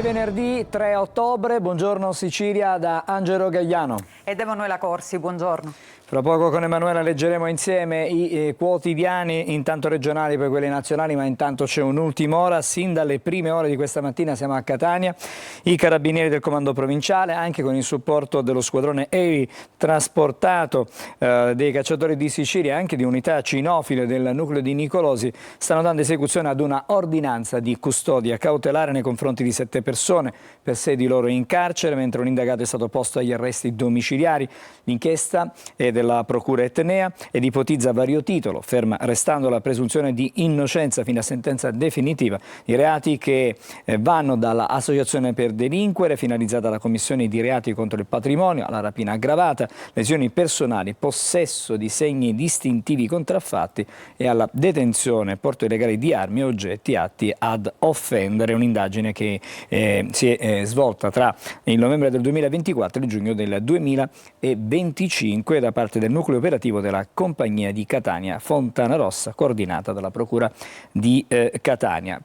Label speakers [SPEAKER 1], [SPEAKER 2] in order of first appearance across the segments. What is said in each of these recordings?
[SPEAKER 1] venerdì 3 ottobre, buongiorno Sicilia da Angelo Gagliano.
[SPEAKER 2] Ed Emanuela Corsi, buongiorno.
[SPEAKER 1] Fra poco con Emanuela leggeremo insieme i quotidiani, intanto regionali poi quelli nazionali, ma intanto c'è un'ultima ora. Sin dalle prime ore di questa mattina siamo a Catania, i carabinieri del comando provinciale, anche con il supporto dello squadrone ERI trasportato dei cacciatori di Sicilia e anche di unità cinofile del nucleo di Nicolosi, stanno dando esecuzione ad una ordinanza di custodia cautelare nei confronti di 7 persone, per 6 di loro in carcere, mentre un indagato è stato posto agli arresti domiciliari. L'inchiesta è della Procura etnea ed ipotizza a vario titolo, ferma restando la presunzione di innocenza fino a sentenza definitiva, i reati che vanno dalla associazione per delinquere finalizzata alla commissione di reati contro il patrimonio, alla rapina aggravata, lesioni personali, possesso di segni distintivi contraffatti e alla detenzione e porto illegale di armi e oggetti atti ad offendere. Un'indagine che si è svolta tra il novembre del 2024 e il giugno del 2025 da parte del nucleo operativo della compagnia di Catania Fontana Rossa, coordinata dalla Procura di Catania.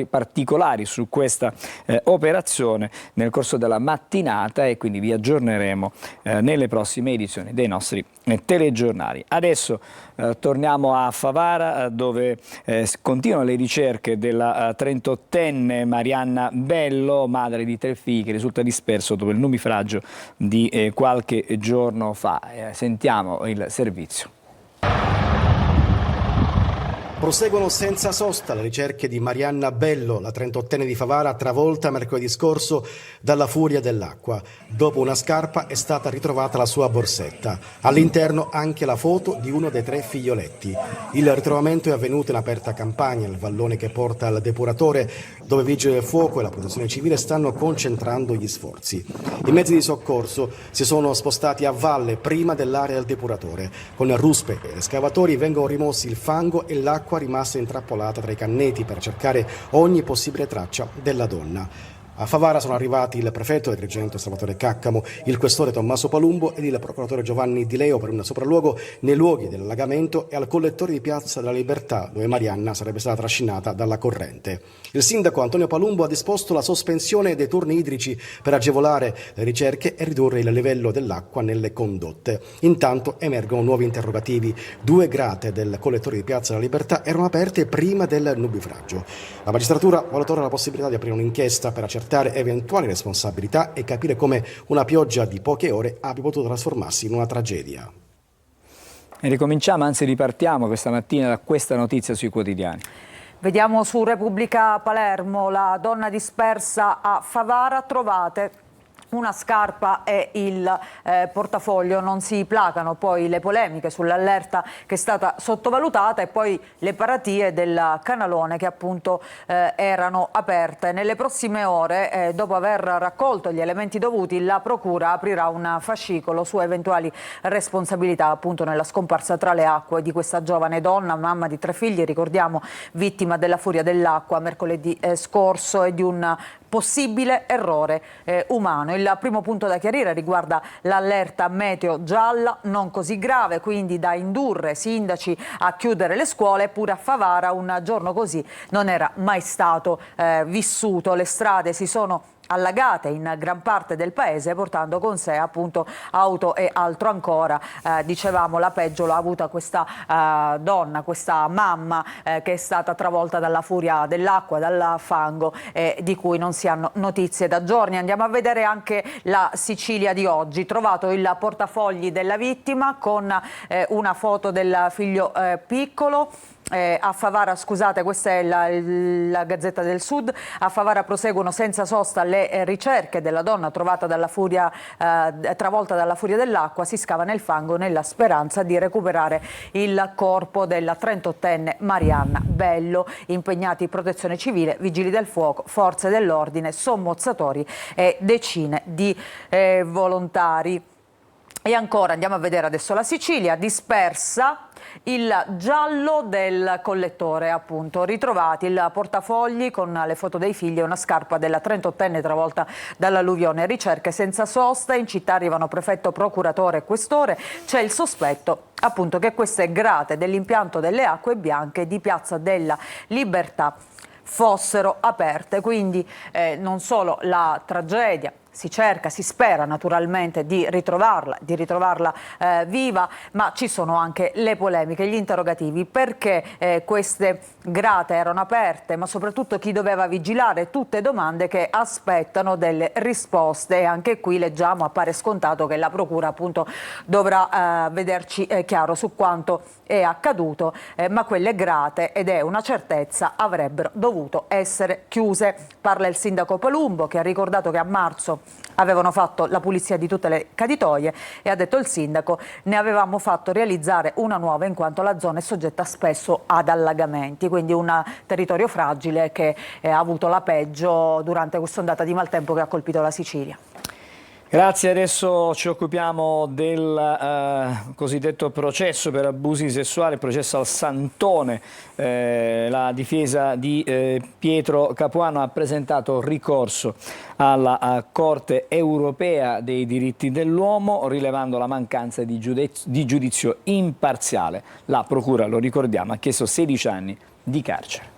[SPEAKER 1] Particolari su questa operazione nel corso della mattinata, e quindi vi aggiorneremo nelle prossime edizioni dei nostri telegiornali. Adesso torniamo a Favara, dove continuano le ricerche della 38enne Marianna Bello, madre di 3 figli, che risulta disperso dopo il nubifragio di qualche giorno fa. Sentiamo il servizio.
[SPEAKER 3] Proseguono senza sosta le ricerche di Marianna Bello, la 38enne di Favara, travolta mercoledì scorso dalla furia dell'acqua. Dopo una scarpa è stata ritrovata la sua borsetta. All'interno anche la foto di uno dei 3 figlioletti. Il ritrovamento è avvenuto in aperta campagna, nel vallone che porta al depuratore, dove Vigili del Fuoco e la Protezione Civile stanno concentrando gli sforzi. I mezzi di soccorso si sono spostati a valle prima dell'area del depuratore. Con ruspe ed escavatori vengono rimossi il fango e l'acqua rimasta intrappolata tra i canneti per cercare ogni possibile traccia della donna. A Favara sono arrivati il prefetto del reggimento Salvatore Caccamo, il questore Tommaso Palumbo ed il procuratore Giovanni Di Leo per un sopralluogo nei luoghi dell'allagamento e al collettore di Piazza della Libertà, dove Marianna sarebbe stata trascinata dalla corrente. Il sindaco Antonio Palumbo ha disposto la sospensione dei turni idrici per agevolare le ricerche e ridurre il livello dell'acqua nelle condotte. Intanto emergono nuovi interrogativi. 2 grate del collettore di Piazza della Libertà erano aperte prima del nubifragio. La magistratura valuta ora la possibilità di aprire un'inchiesta per accertare eventuali responsabilità e capire come una pioggia di poche ore abbia potuto trasformarsi in una tragedia.
[SPEAKER 1] E ricominciamo, anzi ripartiamo questa mattina da questa notizia sui quotidiani.
[SPEAKER 2] Vediamo su Repubblica Palermo, la donna dispersa a Favara, trovate una scarpa e il portafoglio. Non si placano poi le polemiche sull'allerta che è stata sottovalutata e poi le paratie del canalone che appunto erano aperte. Nelle prossime ore, dopo aver raccolto gli elementi dovuti, la Procura aprirà un fascicolo su eventuali responsabilità appunto nella scomparsa tra le acque di questa giovane donna, mamma di 3 figli, ricordiamo vittima della furia dell'acqua mercoledì scorso e di un possibile errore umano. Il primo punto da chiarire riguarda l'allerta meteo gialla, non così grave, quindi da indurre sindaci a chiudere le scuole, eppure a Favara un giorno così non era mai stato vissuto. Le strade si sono allagate in gran parte del paese, portando con sé appunto auto e altro ancora. Dicevamo, la peggio l'ha avuta questa donna, questa mamma che è stata travolta dalla furia dell'acqua, dal fango, di cui non si hanno notizie da giorni. Andiamo a vedere anche la Sicilia di oggi. Trovato il portafogli della vittima con una foto del figlio piccolo. A Favara, scusate, questa è la Gazzetta del Sud. A Favara proseguono senza sosta le ricerche della donna trovata travolta dalla furia dell'acqua. Si scava nel fango nella speranza di recuperare il corpo della 38enne Marianna Bello. Impegnati Protezione Civile, Vigili del Fuoco, Forze dell'Ordine, sommozzatori e decine di volontari. E ancora andiamo a vedere adesso la Sicilia dispersa. Il giallo del collettore, appunto, ritrovati il portafogli con le foto dei figli e una scarpa della 38enne travolta dall'alluvione. Ricerche senza sosta, in città arrivano prefetto, procuratore e questore. C'è il sospetto appunto che queste grate dell'impianto delle acque bianche di Piazza della Libertà fossero aperte. Quindi non solo la tragedia, si cerca, si spera naturalmente di ritrovarla viva, ma ci sono anche le polemiche, gli interrogativi, perché queste grate erano aperte, ma soprattutto chi doveva vigilare, tutte domande che aspettano delle risposte. E anche qui leggiamo, appare scontato che la procura appunto dovrà vederci chiaro su quanto è accaduto, ma quelle grate, ed è una certezza, avrebbero dovuto essere chiuse. Parla il sindaco Palumbo, che ha ricordato che a marzo avevano fatto la pulizia di tutte le caditoie, e ha detto il sindaco: ne avevamo fatto realizzare una nuova in quanto la zona è soggetta spesso ad allagamenti, quindi un territorio fragile che ha avuto la peggio durante questa ondata di maltempo che ha colpito la Sicilia.
[SPEAKER 1] Grazie, adesso ci occupiamo del cosiddetto processo per abusi sessuali, il processo al Santone. La difesa di Pietro Capuano ha presentato ricorso alla Corte Europea dei diritti dell'uomo, rilevando la mancanza di giudizio imparziale. La Procura, lo ricordiamo, ha chiesto 16 anni di carcere.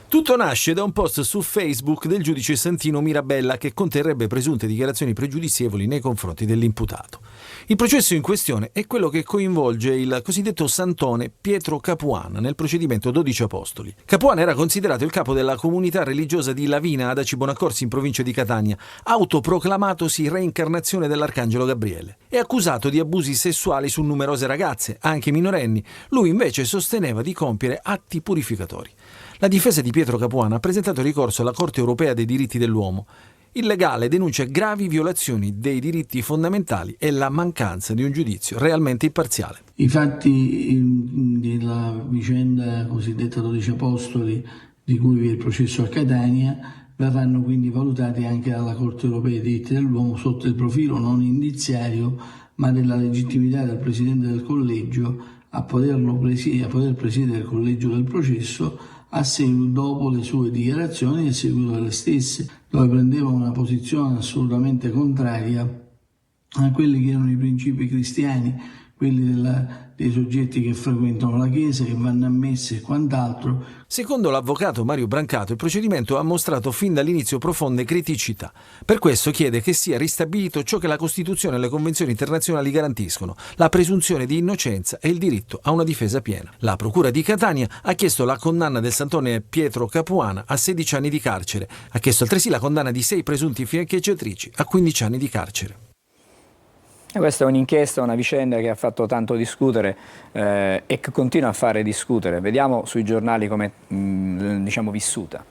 [SPEAKER 4] Tutto nasce da un post su Facebook del giudice Santino Mirabella che conterrebbe presunte dichiarazioni pregiudizievoli nei confronti dell'imputato. Il processo in questione è quello che coinvolge il cosiddetto Santone Pietro Capuana nel procedimento 12 Apostoli. Capuana era considerato il capo della comunità religiosa di Lavina ad Aci Bonaccorsi in provincia di Catania, autoproclamatosi reincarnazione dell'Arcangelo Gabriele. È accusato di abusi sessuali su numerose ragazze, anche minorenni. Lui invece sosteneva di compiere atti purificatori. La difesa di Pietro Capuana ha presentato ricorso alla Corte Europea dei diritti dell'uomo. Il legale denuncia gravi violazioni dei diritti fondamentali e la mancanza di un giudizio realmente imparziale.
[SPEAKER 5] I fatti della vicenda cosiddetta 12 Apostoli, di cui vi è il processo a Catania, verranno quindi valutati anche dalla Corte Europea dei diritti dell'uomo sotto il profilo non indiziario, ma della legittimità del Presidente del Collegio a poter presiedere il collegio del processo dopo le sue dichiarazioni e a seguito delle stesse, dove prendeva una posizione assolutamente contraria a quelli che erano i principi cristiani, quelli dei soggetti che frequentano la Chiesa, che vanno a messe e quant'altro.
[SPEAKER 4] Secondo l'avvocato Mario Brancato, il procedimento ha mostrato fin dall'inizio profonde criticità. Per questo chiede che sia ristabilito ciò che la Costituzione e le convenzioni internazionali garantiscono, la presunzione di innocenza e il diritto a una difesa piena. La Procura di Catania ha chiesto la condanna del Santone Pietro Capuana a 16 anni di carcere. Ha chiesto altresì la condanna di 6 presunti fiancheggiatrici a 15 anni di carcere.
[SPEAKER 1] E questa è un'inchiesta, una vicenda che ha fatto tanto discutere e che continua a fare discutere. Vediamo sui giornali come diciamo vissuta.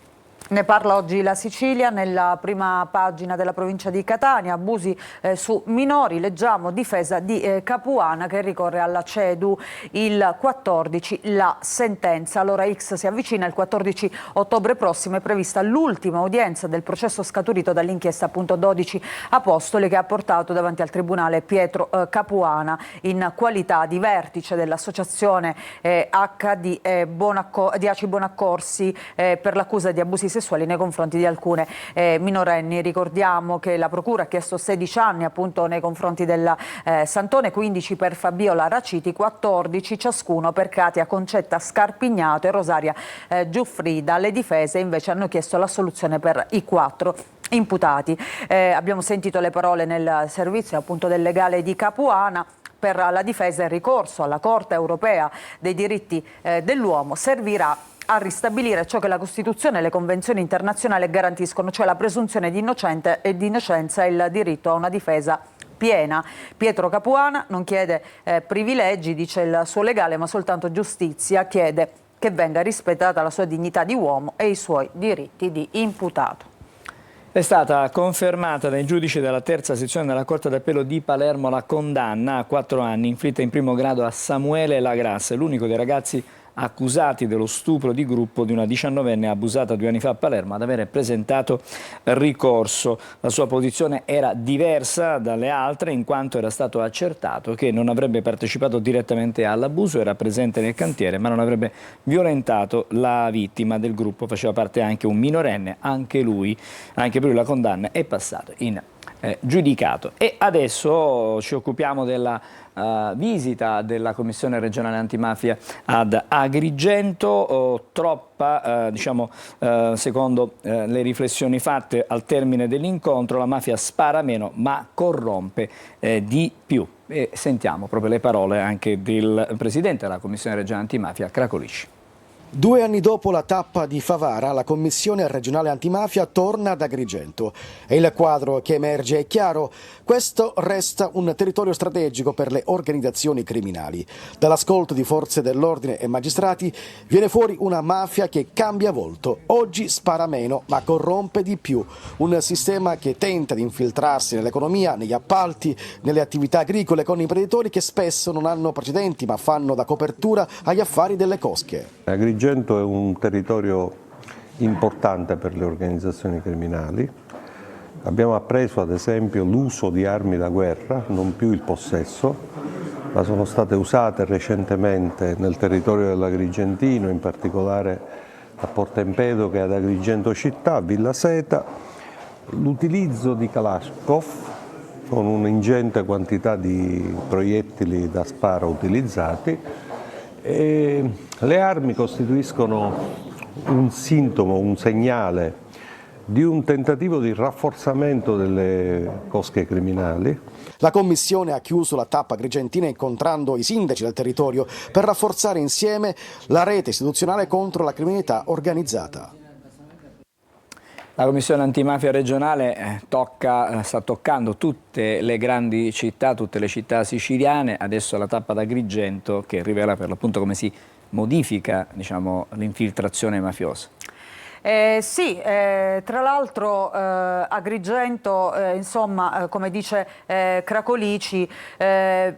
[SPEAKER 2] Ne parla oggi la Sicilia, nella prima pagina della provincia di Catania, abusi su minori. Leggiamo difesa di Capuana che ricorre alla CEDU il 14, la sentenza. L'ora X si avvicina, il 14 ottobre prossimo è prevista l'ultima udienza del processo scaturito dall'inchiesta appunto 12 Apostoli, che ha portato davanti al tribunale Pietro Capuana in qualità di vertice dell'associazione di Aci Bonaccorsi per l'accusa di abusi sessuali nei confronti di alcune minorenni. Ricordiamo che la Procura ha chiesto 16 anni appunto nei confronti del Santone, 15 per Fabiola Raciti, 14 ciascuno per Katia Concetta Scarpignato e Rosaria Giuffrida. Le difese invece hanno chiesto l'assoluzione per i 4 imputati. Abbiamo sentito le parole nel servizio appunto del legale di Capuana. Per la difesa il ricorso alla Corte Europea dei diritti dell'uomo servirà a ristabilire ciò che la Costituzione e le convenzioni internazionali garantiscono, cioè la presunzione di innocenza e il diritto a una difesa piena. Pietro Capuana non chiede privilegi, dice il suo legale, ma soltanto giustizia. Chiede che venga rispettata la sua dignità di uomo e i suoi diritti di imputato.
[SPEAKER 1] È stata confermata dai giudici della terza sezione della Corte d'Appello di Palermo la condanna a 4 anni inflitta in primo grado a Samuele Lagrasse, l'unico dei ragazzi accusati dello stupro di gruppo di una 19enne abusata 2 anni fa a Palermo, ad avere presentato ricorso. La sua posizione era diversa dalle altre in quanto era stato accertato che non avrebbe partecipato direttamente all'abuso, era presente nel cantiere ma non avrebbe violentato la vittima del gruppo, faceva parte anche un minorenne, anche per lui la condanna è passata in giudicato. E adesso ci occupiamo della visita della Commissione regionale antimafia ad Agrigento, troppa, secondo le riflessioni fatte al termine dell'incontro, la mafia spara meno ma corrompe di più. E sentiamo proprio le parole anche del Presidente della Commissione regionale antimafia, Cracolici.
[SPEAKER 3] 2 anni dopo la tappa di Favara, la Commissione regionale antimafia torna ad Agrigento e il quadro che emerge è chiaro. Questo resta un territorio strategico per le organizzazioni criminali. Dall'ascolto di forze dell'ordine e magistrati viene fuori una mafia che cambia volto. Oggi spara meno ma corrompe di più. Un sistema che tenta di infiltrarsi nell'economia, negli appalti, nelle attività agricole con imprenditori che spesso non hanno precedenti ma fanno da copertura agli affari delle cosche.
[SPEAKER 6] Agrigento è un territorio importante per le organizzazioni criminali. Abbiamo appreso ad esempio l'uso di armi da guerra, non più il possesso, ma sono state usate recentemente nel territorio dell'Agrigentino, in particolare a Porta Empedocle, ad Agrigento città, a Villa Seta, l'utilizzo di Kalashnikov con un'ingente quantità di proiettili da sparo utilizzati. E le armi costituiscono un sintomo, un segnale di un tentativo di rafforzamento delle cosche criminali.
[SPEAKER 3] La Commissione ha chiuso la tappa agrigentina incontrando i sindaci del territorio per rafforzare insieme la rete istituzionale contro la criminalità organizzata.
[SPEAKER 1] La Commissione antimafia regionale sta toccando tutte le grandi città, tutte le città siciliane, adesso la tappa d'Agrigento che rivela per l'appunto come si modifica, l'infiltrazione mafiosa.
[SPEAKER 2] Sì, tra l'altro Agrigento, come dice Cracolici, è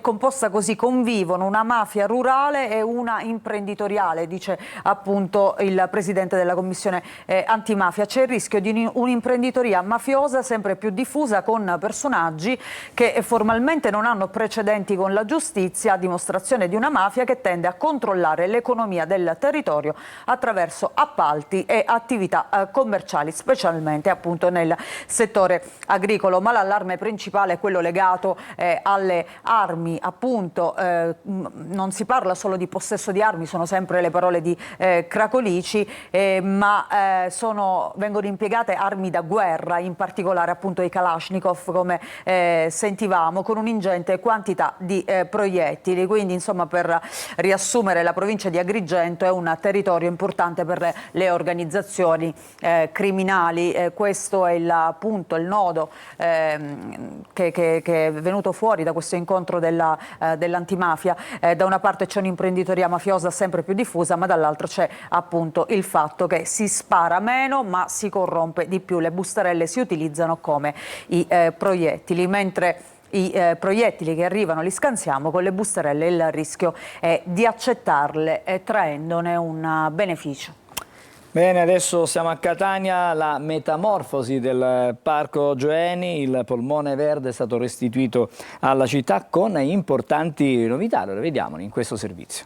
[SPEAKER 2] composta così, convivono una mafia rurale e una imprenditoriale, dice appunto il Presidente della Commissione antimafia. C'è il rischio di un'imprenditoria mafiosa sempre più diffusa con personaggi che formalmente non hanno precedenti con la giustizia, a dimostrazione di una mafia che tende a controllare l'economia del territorio attraverso appalti e attività commerciali, specialmente appunto nel settore agricolo. Ma l'allarme principale è quello legato alle armi, appunto non si parla solo di possesso di armi, sono sempre le parole di Cracolici, ma vengono impiegate armi da guerra, in particolare appunto i Kalashnikov, come sentivamo, con un'ingente quantità di proiettili. Quindi insomma, per riassumere, la provincia di Agrigento è un territorio importante per le organizzazioni criminali. Questo è il nodo che è venuto fuori da questo incontro dell'antimafia. Da una parte c'è un'imprenditoria mafiosa sempre più diffusa, ma dall'altra c'è appunto il fatto che si spara meno ma si corrompe di più. Le bustarelle si utilizzano come i proiettili, mentre i proiettili che arrivano li scansiamo, con le bustarelle il rischio è di accettarle traendone un beneficio.
[SPEAKER 1] Bene, adesso siamo a Catania, la metamorfosi del Parco Gioeni, il polmone verde è stato restituito alla città con importanti novità, le vediamo in questo servizio.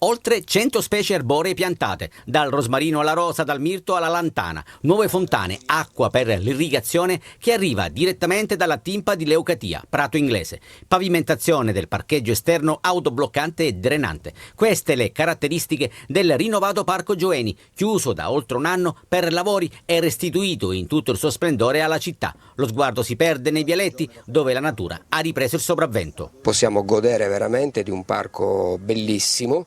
[SPEAKER 7] Oltre 100 specie arboree piantate, dal rosmarino alla rosa, dal mirto alla lantana, nuove fontane, acqua per l'irrigazione che arriva direttamente dalla timpa di Leucatia, Prato Inglese, pavimentazione del parcheggio esterno autobloccante e drenante. Queste le caratteristiche del rinnovato Parco Gioeni, chiuso da oltre un anno per lavori e restituito in tutto il suo splendore alla città. Lo sguardo si perde nei vialetti dove la natura ha ripreso il sopravvento.
[SPEAKER 8] Possiamo godere veramente di un parco bellissimo,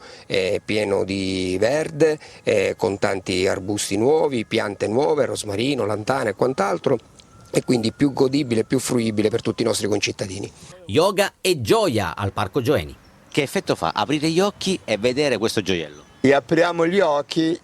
[SPEAKER 8] pieno di verde, con tanti arbusti nuovi, piante nuove, rosmarino, lantana e quant'altro, e quindi più godibile, più fruibile per tutti i nostri concittadini.
[SPEAKER 7] Yoga e gioia al Parco Gioeni. Che effetto fa aprire gli occhi e vedere questo gioiello?
[SPEAKER 9] E apriamo gli occhi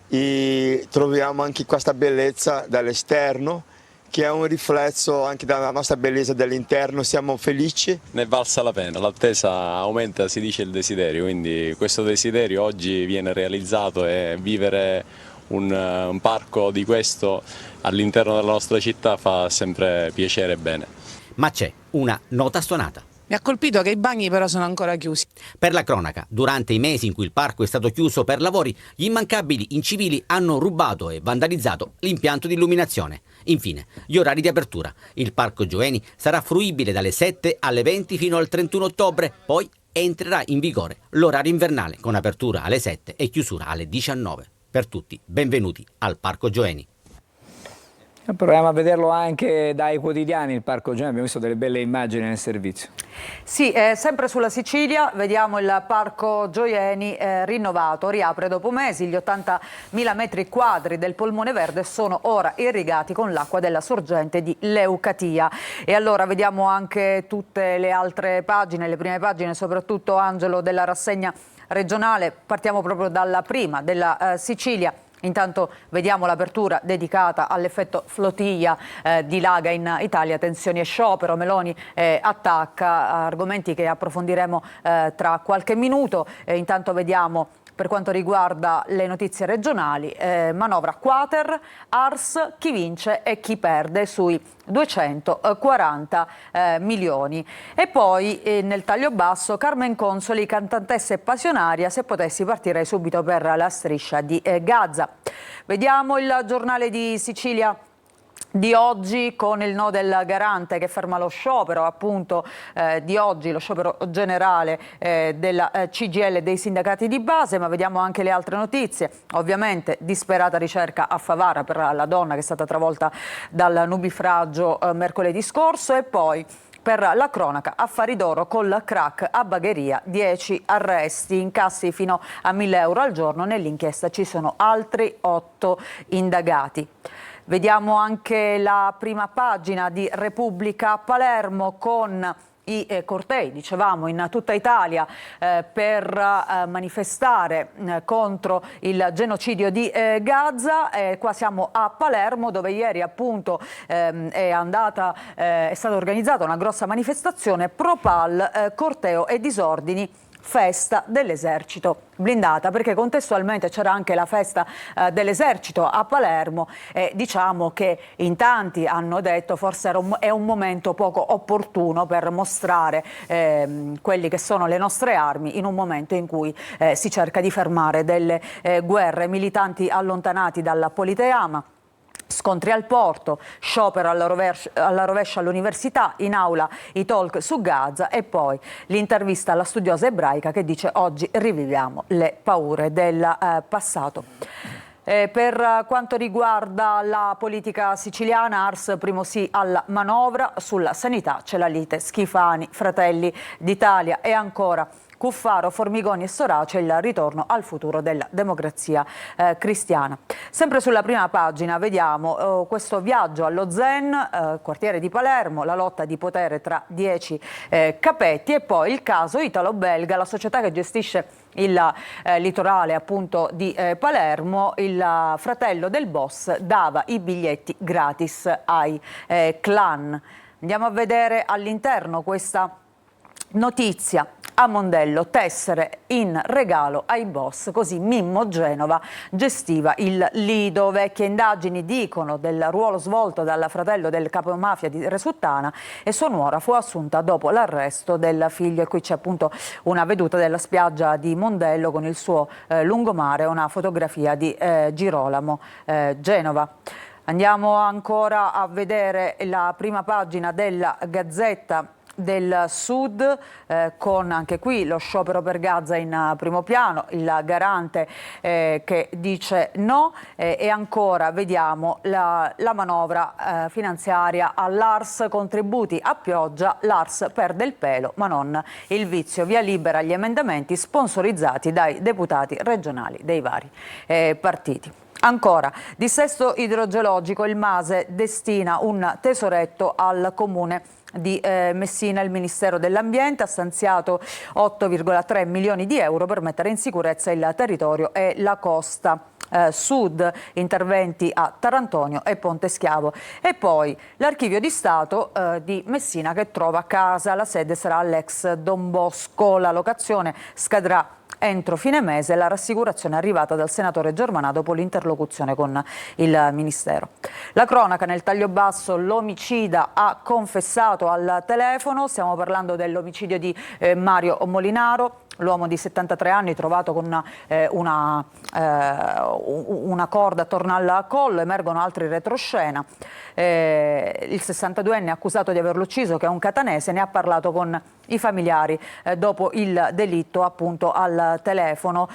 [SPEAKER 9] e troviamo anche questa bellezza dall'esterno, che è un riflesso anche della nostra bellezza dell'interno. Siamo felici.
[SPEAKER 10] Ne è valsa la pena, l'attesa aumenta, si dice il desiderio, quindi questo desiderio oggi viene realizzato e vivere un parco di questo all'interno della nostra città fa sempre piacere e bene.
[SPEAKER 7] Ma c'è una nota suonata.
[SPEAKER 11] Mi ha colpito che i bagni però sono ancora chiusi.
[SPEAKER 7] Per la cronaca, durante i mesi in cui il parco è stato chiuso per lavori, gli immancabili incivili hanno rubato e vandalizzato l'impianto di illuminazione. Infine, gli orari di apertura. Il Parco Gioeni sarà fruibile dalle 7 alle 20 fino al 31 ottobre, poi entrerà in vigore l'orario invernale con apertura alle 7 e chiusura alle 19. Per tutti, benvenuti al Parco Gioeni.
[SPEAKER 1] Proviamo a vederlo anche dai quotidiani, il Parco Gioeni, abbiamo visto delle belle immagini nel servizio.
[SPEAKER 2] Sì, sempre sulla Sicilia vediamo il Parco Gioeni rinnovato, riapre dopo mesi, gli 80.000 metri quadri del polmone verde sono ora irrigati con l'acqua della sorgente di Leucatia. E allora vediamo anche tutte le altre pagine, le prime pagine, soprattutto Angelo della rassegna regionale, partiamo proprio dalla prima, della Sicilia. Intanto vediamo l'apertura dedicata all'effetto flottiglia, dilaga in Italia, tensioni e sciopero, Meloni attacca, argomenti che approfondiremo tra qualche minuto. Intanto vediamo per quanto riguarda le notizie regionali, manovra Quater, Ars, chi vince e chi perde sui 240 milioni. E poi nel taglio basso Carmen Consoli, cantantessa e passionaria, se potessi partirei subito per la striscia di Gaza. Vediamo il giornale di Sicilia di oggi con il no del garante che ferma lo sciopero appunto di oggi, lo sciopero generale della CGIL e dei sindacati di base, ma vediamo anche le altre notizie. Ovviamente disperata ricerca a Favara per la donna che è stata travolta dal nubifragio mercoledì scorso. E poi per la cronaca, affari d'oro col crack a Bagheria, 10 arresti, incassi fino a 1.000 euro al giorno, nell'inchiesta ci sono altri 8 indagati. Vediamo anche la prima pagina di Repubblica Palermo con i cortei, dicevamo, in tutta Italia per manifestare contro il genocidio di Gaza. Qua siamo a Palermo, dove ieri appunto è stata organizzata una grossa manifestazione pro-Pal, corteo e disordini, festa dell'esercito blindata, perché contestualmente c'era anche la festa dell'esercito a Palermo e diciamo che in tanti hanno detto forse è un momento poco opportuno per mostrare quelli che sono le nostre armi in un momento in cui si cerca di fermare delle guerre. Militanti allontanati dal Politeama, scontri al porto, sciopero alla rovescia all'università, in aula i talk su Gaza e poi l'intervista alla studiosa ebraica che dice oggi riviviamo le paure del passato. Per quanto riguarda la politica siciliana, Ars primo sì alla manovra, sulla sanità c'è la lite Schifani, Fratelli d'Italia e ancora Cuffaro, Formigoni e Sorace, il ritorno al futuro della democrazia cristiana. Sempre sulla prima pagina vediamo questo viaggio allo Zen, quartiere di Palermo, la lotta di potere tra 10 capetti e poi il caso italo-belga, la società che gestisce il litorale appunto di Palermo, il fratello del boss dava i biglietti gratis ai clan. Andiamo a vedere all'interno questa notizia. A Mondello, tessere in regalo ai boss, così Mimmo Genova gestiva il Lido. Vecchie indagini dicono del ruolo svolto dal fratello del capomafia di Resuttana e sua nuora fu assunta dopo l'arresto del figlio. E qui c'è appunto una veduta della spiaggia di Mondello con il suo lungomare, una fotografia di Girolamo Genova. Andiamo ancora a vedere la prima pagina della Gazzetta del Sud, con anche qui lo sciopero per Gaza in primo piano, il garante che dice no e ancora vediamo la manovra finanziaria all'Ars, contributi a pioggia, l'Ars perde il pelo ma non il vizio, via libera agli emendamenti sponsorizzati dai deputati regionali dei vari partiti. Ancora, dissesto idrogeologico, il Mase destina un tesoretto al comune di Messina. Il Ministero dell'Ambiente ha stanziato 8,3 milioni di euro per mettere in sicurezza il territorio e la costa sud, interventi a Tarantonio e Ponte Schiavo. E poi l'Archivio di Stato di Messina che trova casa, la sede sarà all'ex Don Bosco, la locazione scadrà entro fine mese, la rassicurazione è arrivata dal senatore Germanà dopo l'interlocuzione con il Ministero. La cronaca nel taglio basso: l'omicida ha confessato al telefono. Stiamo parlando dell'omicidio di Mario Molinaro, l'uomo di 73 anni trovato con una corda attorno al collo. Emergono altri retroscena. Il 62enne accusato di averlo ucciso, che è un catanese, ne ha parlato con i familiari dopo il delitto, appunto al telefono.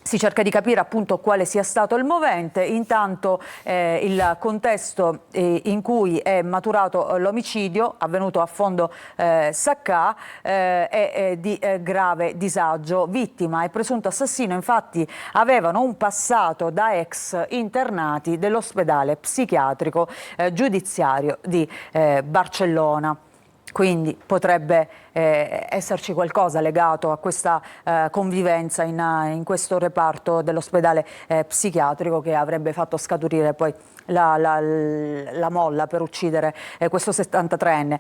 [SPEAKER 2] Si cerca di capire appunto quale sia stato il movente. Intanto il contesto in cui è maturato l'omicidio, avvenuto a Fondo Saccà, è di grave disagio. Vittima e presunto assassino infatti avevano un passato da ex internati dell'ospedale psichiatrico giudiziario di Barcellona. Quindi potrebbe esserci qualcosa legato a questa convivenza in questo reparto dell'ospedale psichiatrico, che avrebbe fatto scaturire poi la molla per uccidere questo 73enne.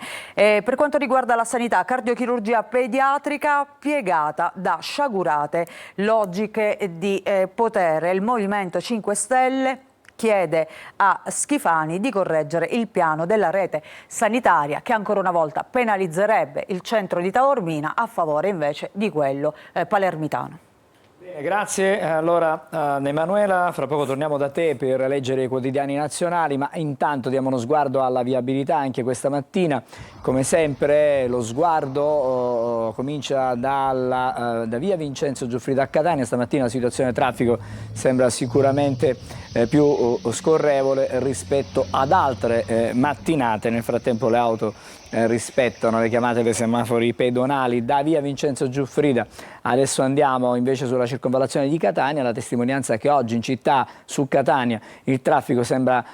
[SPEAKER 2] Per quanto riguarda la sanità, cardiochirurgia pediatrica piegata da sciagurate logiche di potere. Il Movimento 5 Stelle chiede a Schifani di correggere il piano della rete sanitaria, che ancora una volta penalizzerebbe il centro di Taormina a favore invece di quello palermitano.
[SPEAKER 1] Bene, grazie. Allora Emanuela, fra poco torniamo da te per leggere i quotidiani nazionali, ma intanto diamo uno sguardo alla viabilità anche questa mattina. Come sempre lo sguardo comincia da via Vincenzo Giuffrida a Catania. Stamattina la situazione traffico sembra sicuramente più scorrevole rispetto ad altre mattinate. Nel frattempo le auto rispettano le chiamate dei semafori pedonali da via Vincenzo Giuffrida. Adesso andiamo invece sulla circonvallazione di Catania. La testimonianza che oggi in città, su Catania, il traffico sembra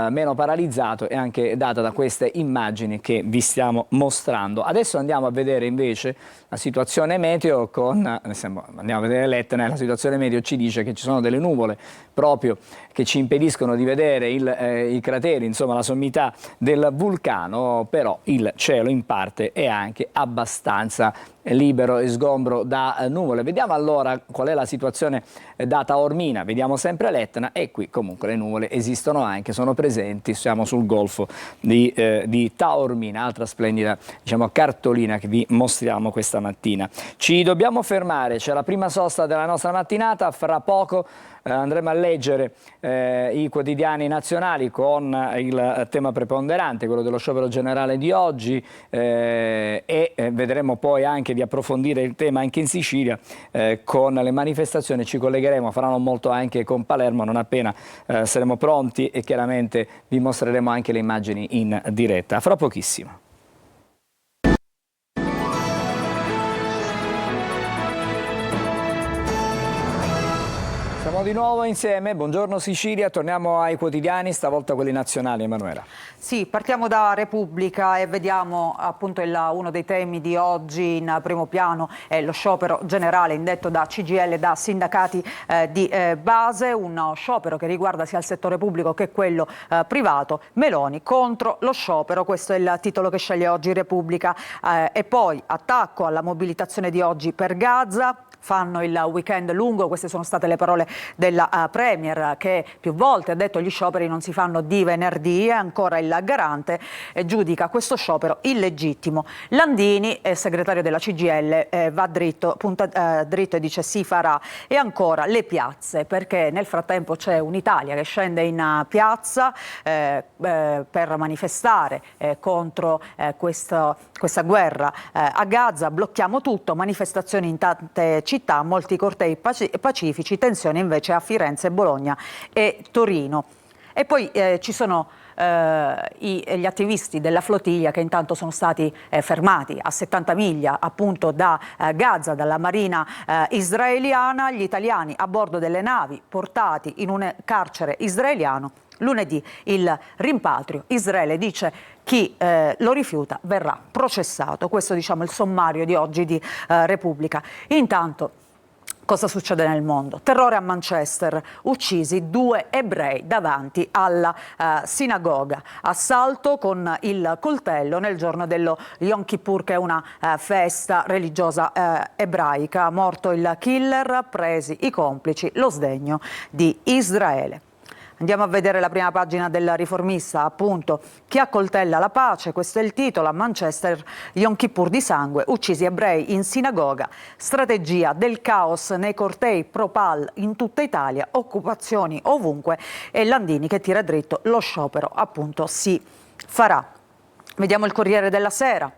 [SPEAKER 1] meno paralizzato è anche data da queste immagini che vi stiamo mostrando. Adesso andiamo a vedere invece la situazione meteo andiamo a vedere l'Etna. La situazione meteo ci dice che ci sono delle nuvole proprio che ci impediscono di vedere i crateri, insomma la sommità del vulcano, però il cielo in parte è anche abbastanza libero e sgombro da nuvole. Vediamo allora qual è la situazione da Taormina. Vediamo sempre l'Etna e qui comunque le nuvole esistono anche, sono presenti. Siamo sul golfo di Taormina, altra splendida cartolina che vi mostriamo questa mattina. Ci dobbiamo fermare, c'è la prima sosta della nostra mattinata, fra poco andremo a leggere i quotidiani nazionali con il tema preponderante, quello dello sciopero generale di oggi, e vedremo poi anche di approfondire il tema anche in Sicilia con le manifestazioni. Ci collegheremo, faranno molto anche con Palermo non appena saremo pronti, e chiaramente vi mostreremo anche le immagini in diretta fra pochissimo. Siamo di nuovo insieme, buongiorno Sicilia, torniamo ai quotidiani, stavolta quelli nazionali. Emanuela.
[SPEAKER 2] Sì, partiamo da Repubblica e vediamo appunto uno dei temi di oggi in primo piano è lo sciopero generale indetto da CGIL e da sindacati di base, uno sciopero che riguarda sia il settore pubblico che quello privato. Meloni contro lo sciopero, questo è il titolo che sceglie oggi Repubblica, e poi attacco alla mobilitazione di oggi per Gaza. Fanno il weekend lungo, queste sono state le parole della Premier, che più volte ha detto gli scioperi non si fanno di venerdì, e ancora il garante giudica questo sciopero illegittimo. Landini, segretario della CGIL, va dritto, punta dritto e dice si farà. E ancora le piazze, perché nel frattempo c'è un'Italia che scende in piazza per manifestare contro questa guerra a Gaza. Blocchiamo tutto, manifestazioni in tante città, molti cortei pacifici, tensioni invece a Firenze, Bologna e Torino. E poi ci sono gli attivisti della flottiglia che intanto sono stati fermati a 70 miglia appunto da Gaza, dalla marina israeliana. Gli italiani a bordo delle navi portati in un carcere israeliano. Lunedì il rimpatrio. Israele dice chi lo rifiuta verrà processato. Questo il sommario di oggi di Repubblica. Intanto Cosa succede nel mondo? Terrore a Manchester, uccisi 2 ebrei davanti alla sinagoga. Assalto con il coltello nel giorno dello Yom Kippur, che è una festa religiosa ebraica. Morto il killer, presi i complici, lo sdegno di Israele. Andiamo a vedere la prima pagina del Riformista, appunto, chi accoltella la pace, questo è il titolo, a Manchester, Yom Kippur di sangue, uccisi ebrei in sinagoga, strategia del caos nei cortei pro-Pal in tutta Italia, occupazioni ovunque e Landini che tira dritto, lo sciopero appunto si farà. Vediamo il Corriere della Sera.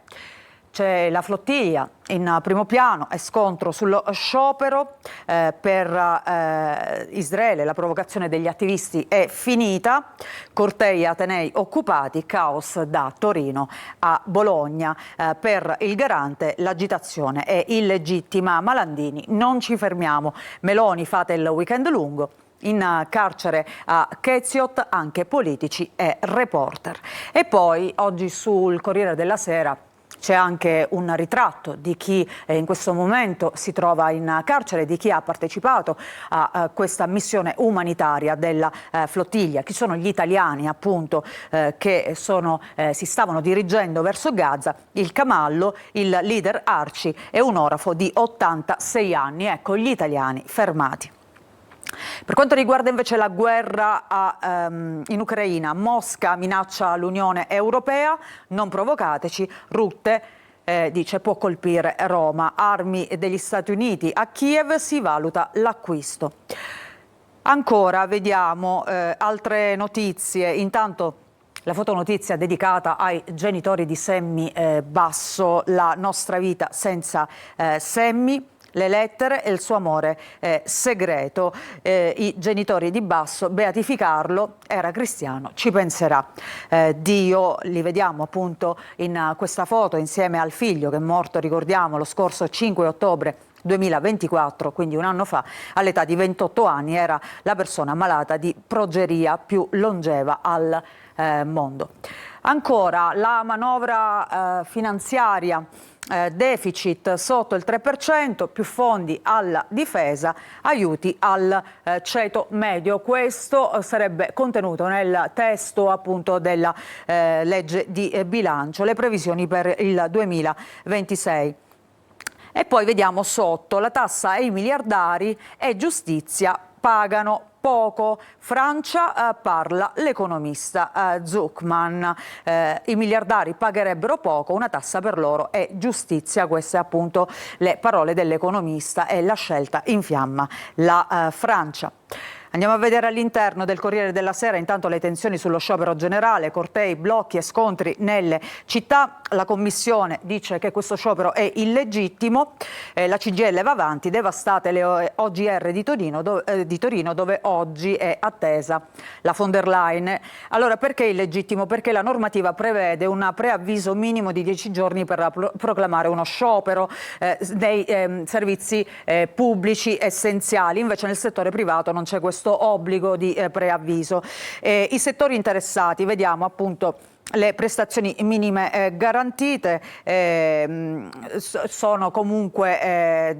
[SPEAKER 2] C'è la flottiglia in primo piano e scontro sullo sciopero per Israele. La provocazione degli attivisti è finita. Cortei e atenei occupati, caos da Torino a Bologna. Per il garante l'agitazione è illegittima. Malandini, non ci fermiamo. Meloni, fate il weekend lungo. In carcere a Keziot anche politici e reporter. E poi oggi sul Corriere della Sera c'è anche un ritratto di chi in questo momento si trova in carcere, di chi ha partecipato a questa missione umanitaria della flottiglia. Chi sono gli italiani appunto che si stavano dirigendo verso Gaza? Il Camallo, il leader Arci e un orafo di 86 anni. Ecco gli italiani fermati. Per quanto riguarda invece la guerra in Ucraina, Mosca minaccia l'Unione Europea, non provocateci, Rutte dice può colpire Roma, armi degli Stati Uniti, a Kiev si valuta l'acquisto. Ancora vediamo altre notizie, intanto la fotonotizia dedicata ai genitori di Sammy Basso, la nostra vita senza Sammy. Le lettere e il suo amore segreto. I genitori di Basso, beatificarlo, era cristiano, ci penserà Dio. Li vediamo appunto in questa foto insieme al figlio che è morto, ricordiamo, lo scorso 5 ottobre 2024, quindi un anno fa, all'età di 28 anni, era la persona malata di progeria più longeva al mondo. Ancora la manovra finanziaria. Deficit sotto il 3%, più fondi alla difesa, aiuti al ceto medio. Questo sarebbe contenuto nel testo appunto della legge di bilancio, le previsioni per il 2026. E poi vediamo sotto la tassa ai miliardari e giustizia pagano poco. Francia parla l'economista Zuckman. I miliardari pagherebbero poco, una tassa per loro è giustizia. Queste appunto le parole dell'economista e la scelta infiamma la Francia. Andiamo a vedere all'interno del Corriere della Sera intanto le tensioni sullo sciopero generale, cortei, blocchi e scontri nelle città. La Commissione dice che questo sciopero è illegittimo, la CGIL va avanti, devastate le OGR di Torino dove oggi è attesa la von der Leyen. Allora perché illegittimo? Perché la normativa prevede un preavviso minimo di 10 giorni per proclamare uno sciopero dei servizi pubblici essenziali, invece nel settore privato non c'è questo obbligo di preavviso. I settori interessati, vediamo appunto le prestazioni minime garantite sono comunque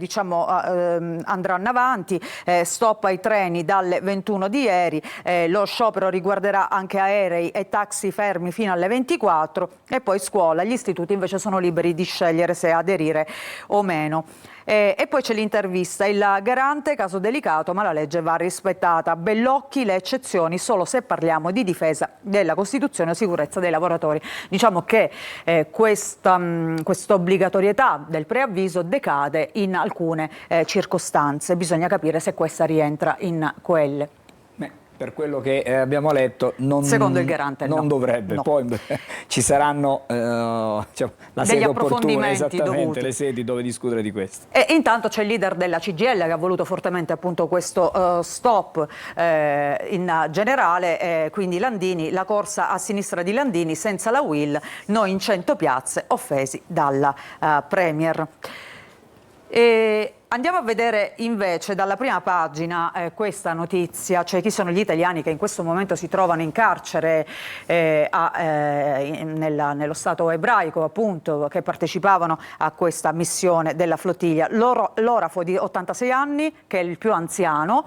[SPEAKER 2] andranno avanti, stop ai treni dalle 21 di ieri, lo sciopero riguarderà anche aerei e taxi fermi fino alle 24 e poi scuola, gli istituti invece sono liberi di scegliere se aderire o meno. E poi c'è l'intervista, il garante, caso delicato ma la legge va rispettata, Bellocchi, le eccezioni solo se parliamo di difesa della Costituzione o sicurezza dei lavoratori. Diciamo che questa obbligatorietà del preavviso decade in alcune circostanze, bisogna capire se questa rientra in quelle.
[SPEAKER 1] Per quello che abbiamo letto,
[SPEAKER 2] secondo il garante
[SPEAKER 1] non dovrebbe.
[SPEAKER 2] No.
[SPEAKER 1] Poi ci saranno la sede opportuna, esattamente, le sedi dove discutere di questo.
[SPEAKER 2] E intanto c'è il leader della CGIL che ha voluto fortemente appunto questo stop in generale, quindi Landini, la corsa a sinistra di Landini senza la Will, noi in 100 piazze offesi dalla Premier. Andiamo a vedere invece dalla prima pagina questa notizia, cioè chi sono gli italiani che in questo momento si trovano in carcere nello Stato ebraico, appunto, che partecipavano a questa missione della flottiglia. L'orafo di 86 anni, che è il più anziano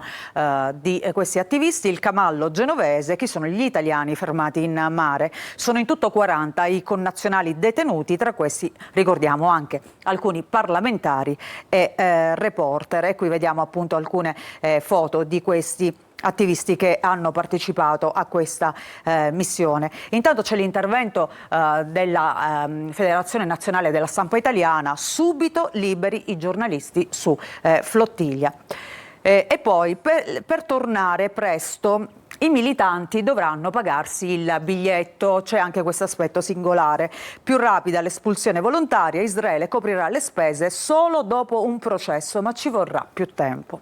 [SPEAKER 2] di questi attivisti, il camallo genovese. Chi sono gli italiani fermati in mare? Sono in tutto 40 i connazionali detenuti, tra questi ricordiamo anche alcuni parlamentari e reporter, e qui vediamo appunto alcune foto di questi attivisti che hanno partecipato a questa missione. Intanto c'è l'intervento della Federazione Nazionale della Stampa Italiana: subito liberi i giornalisti su flottiglia. E poi per tornare presto i militanti dovranno pagarsi il biglietto. C'è anche questo aspetto singolare: più rapida l'espulsione volontaria, Israele coprirà le spese solo dopo un processo, ma ci vorrà più tempo.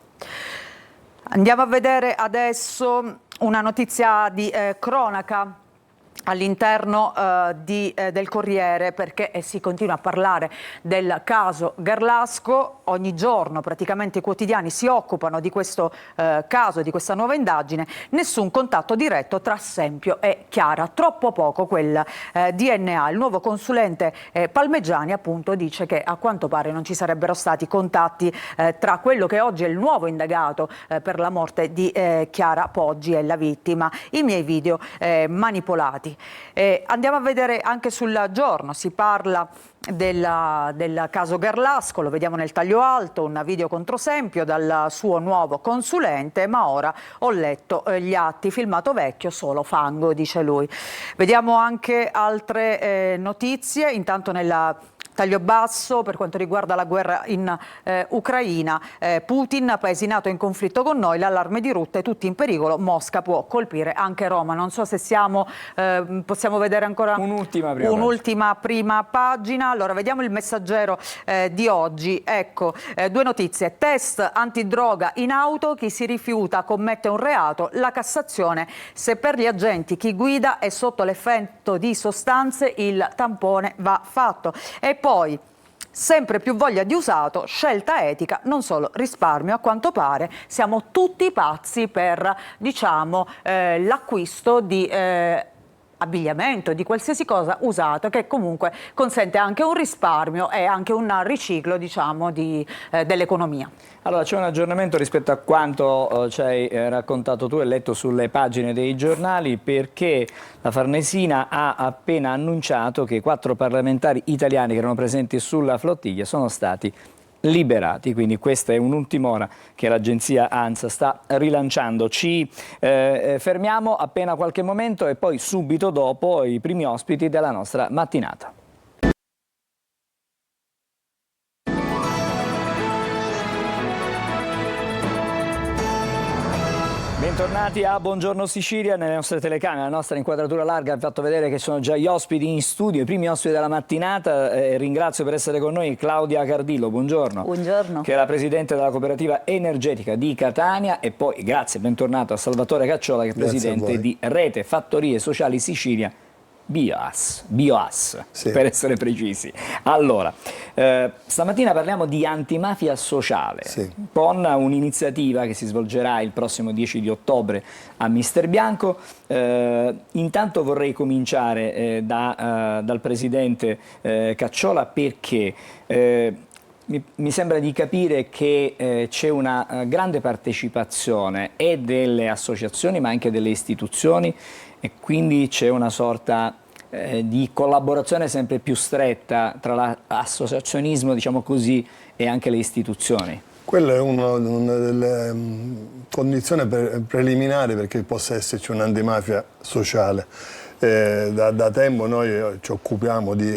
[SPEAKER 2] Andiamo a vedere adesso una notizia di cronaca all'interno del Corriere, perché si continua a parlare del caso Garlasco. Ogni giorno praticamente i quotidiani si occupano di questo caso, di questa nuova indagine. Nessun contatto diretto tra Sempio e Chiara, troppo poco quel DNA. Il nuovo consulente Palmegiani appunto dice che a quanto pare non ci sarebbero stati contatti tra quello che oggi è il nuovo indagato per la morte di Chiara Poggi e la vittima. I miei video manipolati. Andiamo a vedere anche sul Giorno, si parla del caso Garlasco, lo vediamo nel taglio alto, un video contro Sempio dal suo nuovo consulente, ma ora ho letto gli atti, filmato vecchio, solo fango, dice lui. Vediamo anche altre notizie, intanto nella taglio basso per quanto riguarda la guerra in Ucraina. Putin, paesi NATO in conflitto con noi, l'allarme di rotte, tutti in pericolo, Mosca può colpire anche Roma. Non so se possiamo vedere ancora un'ultima prima pagina. Allora, vediamo il Messaggero di oggi. Ecco, due notizie: test antidroga in auto, chi si rifiuta commette un reato, la Cassazione: se per gli agenti chi guida è sotto l'effetto di sostanze il tampone va fatto. E poi sempre più voglia di usato, scelta etica, non solo risparmio. A quanto pare siamo tutti pazzi per, diciamo, l'acquisto di abbigliamento, di qualsiasi cosa usato, che comunque consente anche un risparmio e anche un riciclo, diciamo, dell'economia.
[SPEAKER 1] Allora, c'è un aggiornamento rispetto a quanto ci hai raccontato tu e letto sulle pagine dei giornali, perché la Farnesina ha appena annunciato che 4 parlamentari italiani che erano presenti sulla flottiglia sono stati liberati, quindi questa è un'ultima ora che l'agenzia ANSA sta rilanciando. Ci fermiamo appena qualche momento e poi subito dopo i primi ospiti della nostra mattinata. Bentornati a Buongiorno Sicilia. Nelle nostre telecamere, la nostra inquadratura larga ha fatto vedere che sono già gli ospiti in studio, i primi ospiti della mattinata. Ringrazio per essere con noi Claudia Cardillo, buongiorno.
[SPEAKER 12] Buongiorno.
[SPEAKER 1] Che è la presidente della cooperativa energetica di Catania, e poi grazie, bentornato a Salvatore Cacciola, che è presidente di Rete Fattorie Sociali Sicilia, Bioas, sì, per essere precisi. Allora, stamattina parliamo di antimafia sociale, sì, con un'iniziativa che si svolgerà il prossimo 10 di ottobre a Mister Bianco. Intanto vorrei cominciare dal presidente Cacciola, perché mi sembra di capire che c'è una grande partecipazione e delle associazioni ma anche delle istituzioni, e quindi c'è una sorta di collaborazione sempre più stretta tra l'associazionismo, diciamo così, e anche le istituzioni.
[SPEAKER 13] Quella è una delle condizioni preliminari perché possa esserci un'antimafia sociale. Da tempo noi ci occupiamo di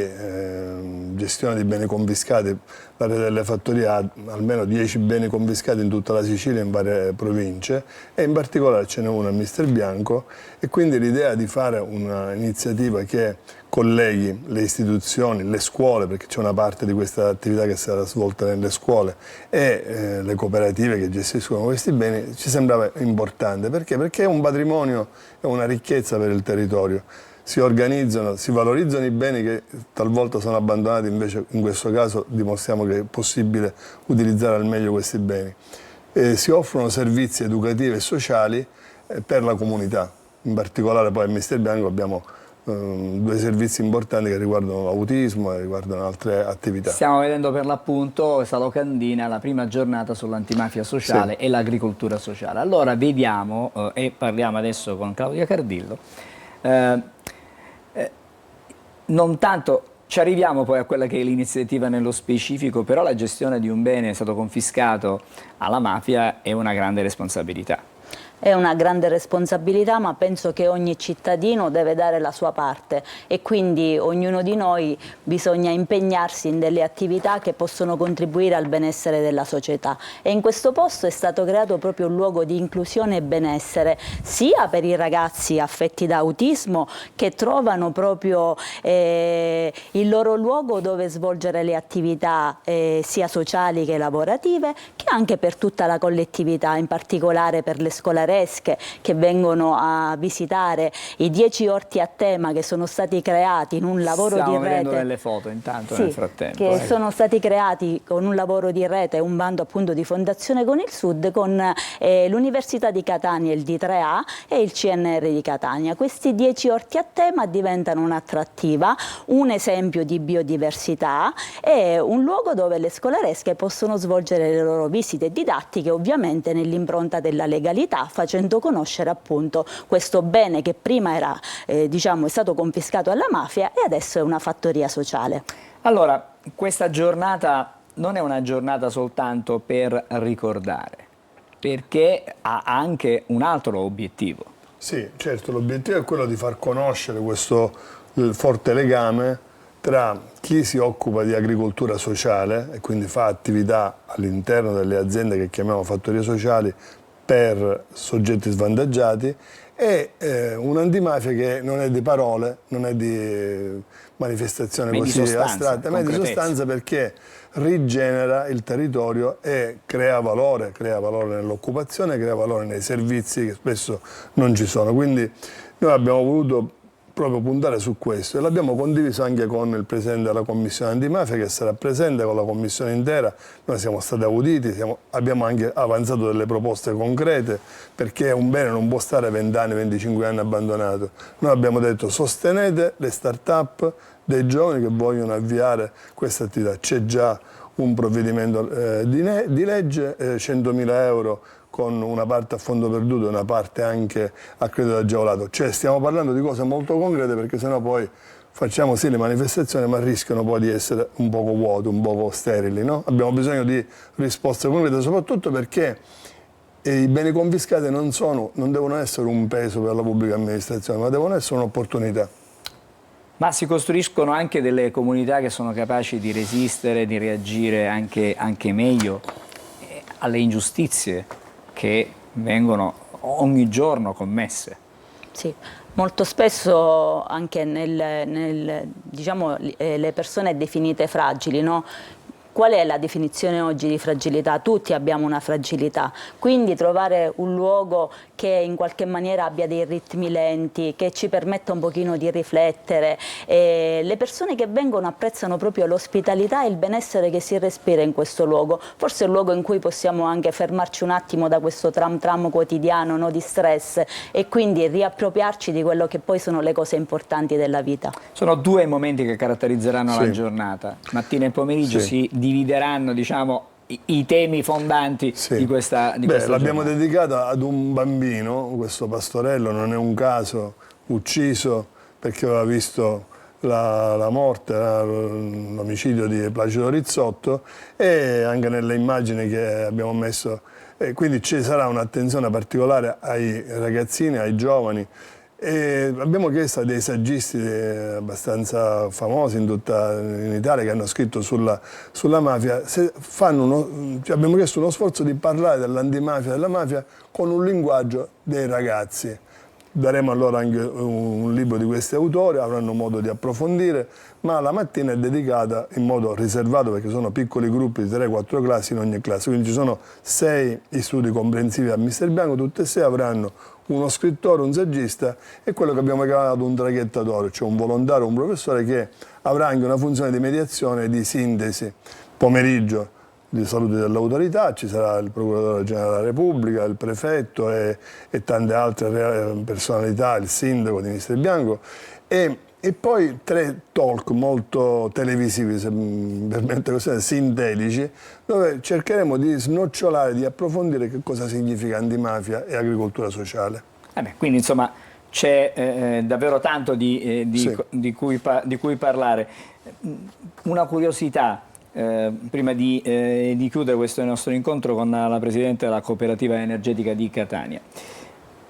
[SPEAKER 13] gestione di beni confiscati. La Rete delle Fattorie ha almeno 10 beni confiscati in tutta la Sicilia, in varie province, e in particolare ce n'è una a Mister Bianco, e quindi l'idea di fare un'iniziativa che colleghi le istituzioni, le scuole, perché c'è una parte di questa attività che sarà svolta nelle scuole, e le cooperative che gestiscono questi beni, ci sembrava importante. Perché? Perché è un patrimonio, è una ricchezza per il territorio. si organizzano, si valorizzano i beni che talvolta sono abbandonati, invece in questo caso dimostriamo che è possibile utilizzare al meglio questi beni. Si offrono servizi educativi e sociali per la comunità, in particolare poi al Mister Bianco abbiamo due servizi importanti che riguardano l'autismo e riguardano altre attività.
[SPEAKER 1] Stiamo vedendo per l'appunto questa locandina, la prima giornata sull'antimafia sociale e l'agricoltura sociale. Allora vediamo, e parliamo adesso con Claudia Cardillo, non tanto ci arriviamo poi a quella che è l'iniziativa nello specifico, però la gestione di un bene è stato confiscato alla mafia è una grande responsabilità.
[SPEAKER 12] È una grande responsabilità, ma penso che ogni cittadino deve dare la sua parte e quindi ognuno di noi bisogna impegnarsi in delle attività che possono contribuire al benessere della società. E in questo posto è stato creato proprio un luogo di inclusione e benessere, sia per i ragazzi affetti da autismo che trovano proprio il loro luogo dove svolgere le attività sia sociali che lavorative, che anche per tutta la collettività, in particolare per le scolaresche che vengono a visitare i 10 orti a tema che sono stati creati in un lavoro di rete.
[SPEAKER 1] Stiamo vedendo delle foto intanto nel frattempo.
[SPEAKER 12] Che sono stati creati con un lavoro di rete, un bando appunto di Fondazione Con il Sud, con l'Università di Catania, il D3A e il CNR di Catania. Questi 10 orti a tema diventano un'attrattiva, un esempio di biodiversità e un luogo dove le scolaresche possono svolgere le loro visite didattiche, ovviamente nell'impronta della legalità, facendo conoscere appunto questo bene che prima era, diciamo, è stato confiscato alla mafia e adesso è una fattoria sociale.
[SPEAKER 1] Allora, questa giornata non è una giornata soltanto per ricordare, perché ha anche un altro obiettivo.
[SPEAKER 13] Sì, certo, l'obiettivo è quello di far conoscere questo forte legame tra chi si occupa di agricoltura sociale e quindi fa attività all'interno delle aziende che chiamiamo fattorie sociali per soggetti svantaggiati e un'antimafia che non è di parole, non è di manifestazione così astratta, ma è di sostanza, perché rigenera il territorio e crea valore nell'occupazione, crea valore nei servizi che spesso non ci sono. Quindi noi abbiamo voluto proprio puntare su questo e l'abbiamo condiviso anche con il Presidente della Commissione Antimafia, che sarà presente con la Commissione intera. Noi siamo stati auditi, abbiamo anche avanzato delle proposte concrete, perché un bene non può stare 20 anni, 25 anni abbandonato. Noi abbiamo detto: sostenete le start-up dei giovani che vogliono avviare questa attività. C'è già un provvedimento di legge, 100.000 euro con una parte a fondo perduto e una parte anche a credito agevolato. Cioè stiamo parlando di cose molto concrete, perché sennò poi facciamo sì le manifestazioni, ma rischiano poi di essere un poco vuote, un poco sterili, no? Abbiamo bisogno di risposte concrete, soprattutto perché i beni confiscati non devono essere un peso per la pubblica amministrazione, ma devono essere un'opportunità.
[SPEAKER 1] Ma si costruiscono anche delle comunità che sono capaci di resistere, di reagire anche meglio alle ingiustizie che vengono ogni giorno commesse.
[SPEAKER 12] Sì, molto spesso anche diciamo, le persone definite fragili, no? Qual è la definizione oggi di fragilità? Tutti abbiamo una fragilità, quindi trovare un luogo che in qualche maniera abbia dei ritmi lenti, che ci permetta un pochino di riflettere. Le persone che vengono apprezzano proprio l'ospitalità e il benessere che si respira in questo luogo. Forse è un luogo in cui possiamo anche fermarci un attimo da questo tram quotidiano, no, di stress, e quindi riappropriarci di quello che poi sono le cose importanti della vita.
[SPEAKER 1] Sono due momenti che caratterizzeranno la giornata. Mattina e pomeriggio si divideranno, diciamo, i temi fondanti di questa giornata.
[SPEAKER 13] L'abbiamo dedicata ad un bambino, questo pastorello, non è un caso, ucciso perché aveva visto la morte, l'omicidio di Placido Rizzotto, e anche nelle immagini che abbiamo messo. Quindi ci sarà un'attenzione particolare ai ragazzini, ai giovani. E abbiamo chiesto a dei saggisti abbastanza famosi in Italia, che hanno scritto sulla mafia, se abbiamo chiesto uno sforzo di parlare dell'antimafia, della mafia, con un linguaggio dei ragazzi. Daremo allora anche un libro di questi autori, avranno modo di approfondire, ma la mattina è dedicata in modo riservato, perché sono piccoli gruppi di 3-4 classi in ogni classe, quindi ci sono 6 istituti comprensivi a Mister Bianco, tutte e 6 avranno uno scrittore, un saggista e quello che abbiamo chiamato un traghettatore, cioè un volontario, un professore che avrà anche una funzione di mediazione e di sintesi. Pomeriggio di salute dell'autorità, ci sarà il procuratore generale della Repubblica, il prefetto e tante altre personalità, il sindaco di Mister Bianco e poi 3 talk molto televisivi, se mi permette così, sintetici, dove cercheremo di snocciolare, di approfondire che cosa significa antimafia e agricoltura sociale.
[SPEAKER 1] Quindi insomma c'è davvero tanto di cui parlare. Una curiosità, prima di chiudere questo nostro incontro con la Presidente della Cooperativa Energetica di Catania.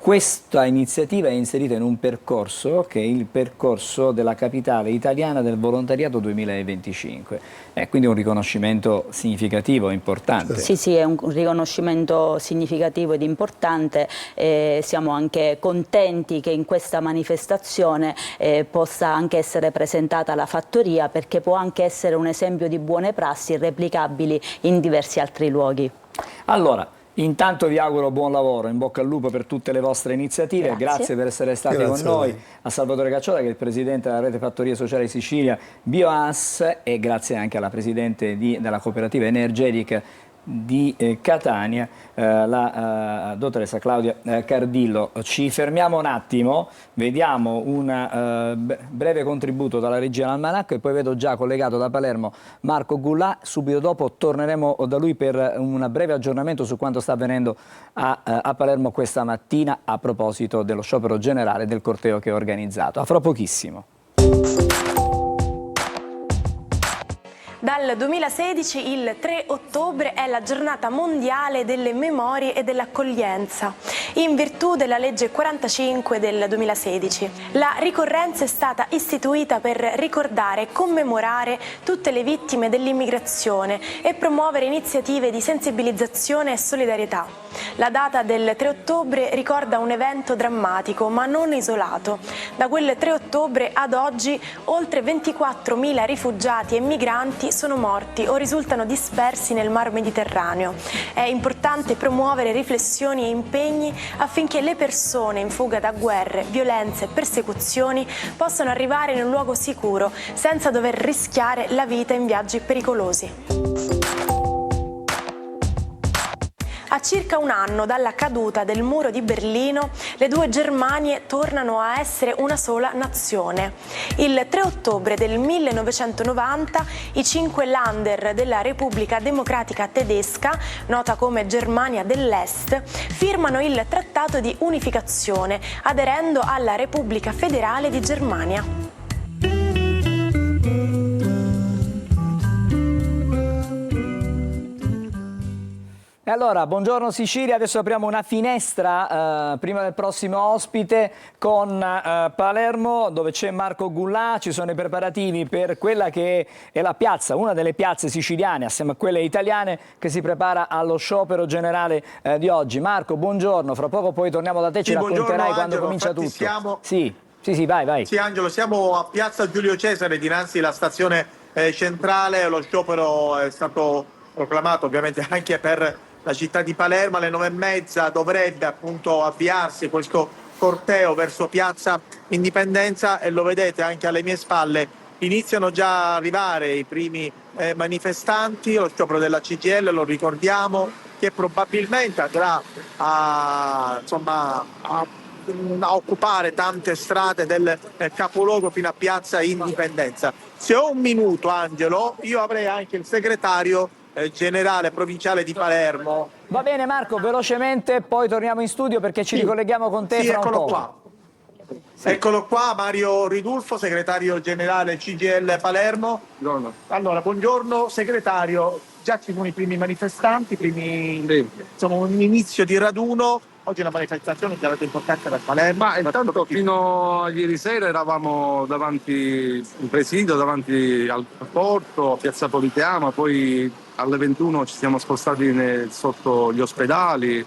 [SPEAKER 1] Questa iniziativa è inserita in un percorso che è il percorso della capitale italiana del volontariato 2025, quindi un riconoscimento significativo, importante.
[SPEAKER 12] Sì, è un riconoscimento significativo ed importante, siamo anche contenti che in questa manifestazione possa anche essere presentata la fattoria, perché può anche essere un esempio di buone prassi replicabili in diversi altri luoghi.
[SPEAKER 1] Allora, intanto vi auguro buon lavoro, in bocca al lupo per tutte le vostre iniziative, grazie per essere stati con noi, a Salvatore Cacciola che è il Presidente della Rete Fattorie Sociali Sicilia Bioas e grazie anche alla Presidente della Cooperativa Energetica di Catania, la dottoressa Claudia Cardillo. Ci fermiamo un attimo, vediamo un breve contributo dalla regia dell'Almanacco e poi vedo già collegato da Palermo Marco Gullà. Subito dopo torneremo da lui per un breve aggiornamento su quanto sta avvenendo a Palermo questa mattina a proposito dello sciopero generale del corteo che è organizzato. A fra pochissimo.
[SPEAKER 14] Dal 2016 il 3 ottobre è la giornata mondiale delle memorie e dell'accoglienza, in virtù della legge 45 del 2016. La ricorrenza è stata istituita per ricordare e commemorare tutte le vittime dell'immigrazione e promuovere iniziative di sensibilizzazione e solidarietà. La data del 3 ottobre ricorda un evento drammatico ma non isolato. Da quel 3 ottobre ad oggi oltre 24.000 rifugiati e migranti sono morti o risultano dispersi nel Mar Mediterraneo. È importante promuovere riflessioni e impegni affinché le persone in fuga da guerre, violenze e persecuzioni possano arrivare in un luogo sicuro senza dover rischiare la vita in viaggi pericolosi. A circa un anno dalla caduta del muro di Berlino, le due Germanie tornano a essere una sola nazione. Il 3 ottobre del 1990 i 5 Länder della Repubblica Democratica Tedesca, nota come Germania dell'Est, firmano il Trattato di Unificazione, aderendo alla Repubblica Federale di Germania.
[SPEAKER 1] E allora, buongiorno Sicilia, adesso apriamo una finestra prima del prossimo ospite con Palermo, dove c'è Marco Gullà. Ci sono i preparativi per quella che è la piazza, una delle piazze siciliane assieme a quelle italiane, che si prepara allo sciopero generale di oggi. Marco, buongiorno, fra poco poi torniamo da te, ci racconterai quando
[SPEAKER 15] Angelo,
[SPEAKER 1] comincia tutto.
[SPEAKER 15] Siamo...
[SPEAKER 1] Sì, vai.
[SPEAKER 15] Sì, Angelo, siamo a piazza Giulio Cesare, dinanzi alla stazione centrale. Lo sciopero è stato proclamato ovviamente anche per la città di Palermo. Alle 9:30 dovrebbe appunto avviarsi questo corteo verso Piazza Indipendenza e lo vedete anche alle mie spalle, iniziano già a arrivare i primi manifestanti. Lo sciopero della CGIL, lo ricordiamo, che probabilmente andrà a occupare tante strade del capoluogo fino a Piazza Indipendenza. Se ho un minuto, Angelo, io avrei anche il segretario generale provinciale di Palermo.
[SPEAKER 1] Va bene Marco, velocemente, poi torniamo in studio perché ci ricolleghiamo con te fra un po'.
[SPEAKER 15] Qua. Sì. Eccolo qua, Mario Ridulfo, segretario generale CGIL Palermo. Buongiorno. Allora, buongiorno segretario, già ci sono i primi manifestanti, insomma un inizio di raduno. Oggi una manifestazione che è stata importante per Palermo.
[SPEAKER 16] Ma intanto fino a ieri sera eravamo davanti in presidio, davanti al porto, a Piazza Politeama, poi alle 21 ci siamo spostati sotto gli ospedali.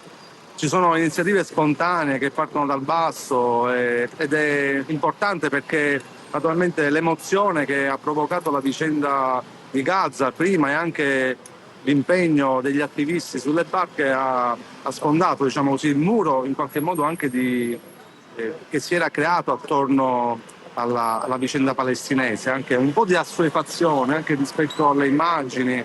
[SPEAKER 16] Ci sono iniziative spontanee che partono dal basso ed è importante perché naturalmente l'emozione che ha provocato la vicenda di Gaza prima e anche l'impegno degli attivisti sulle barche ha sfondato, diciamo così, il muro in qualche modo anche che si era creato attorno alla vicenda palestinese, anche un po' di assuefazione anche rispetto alle immagini,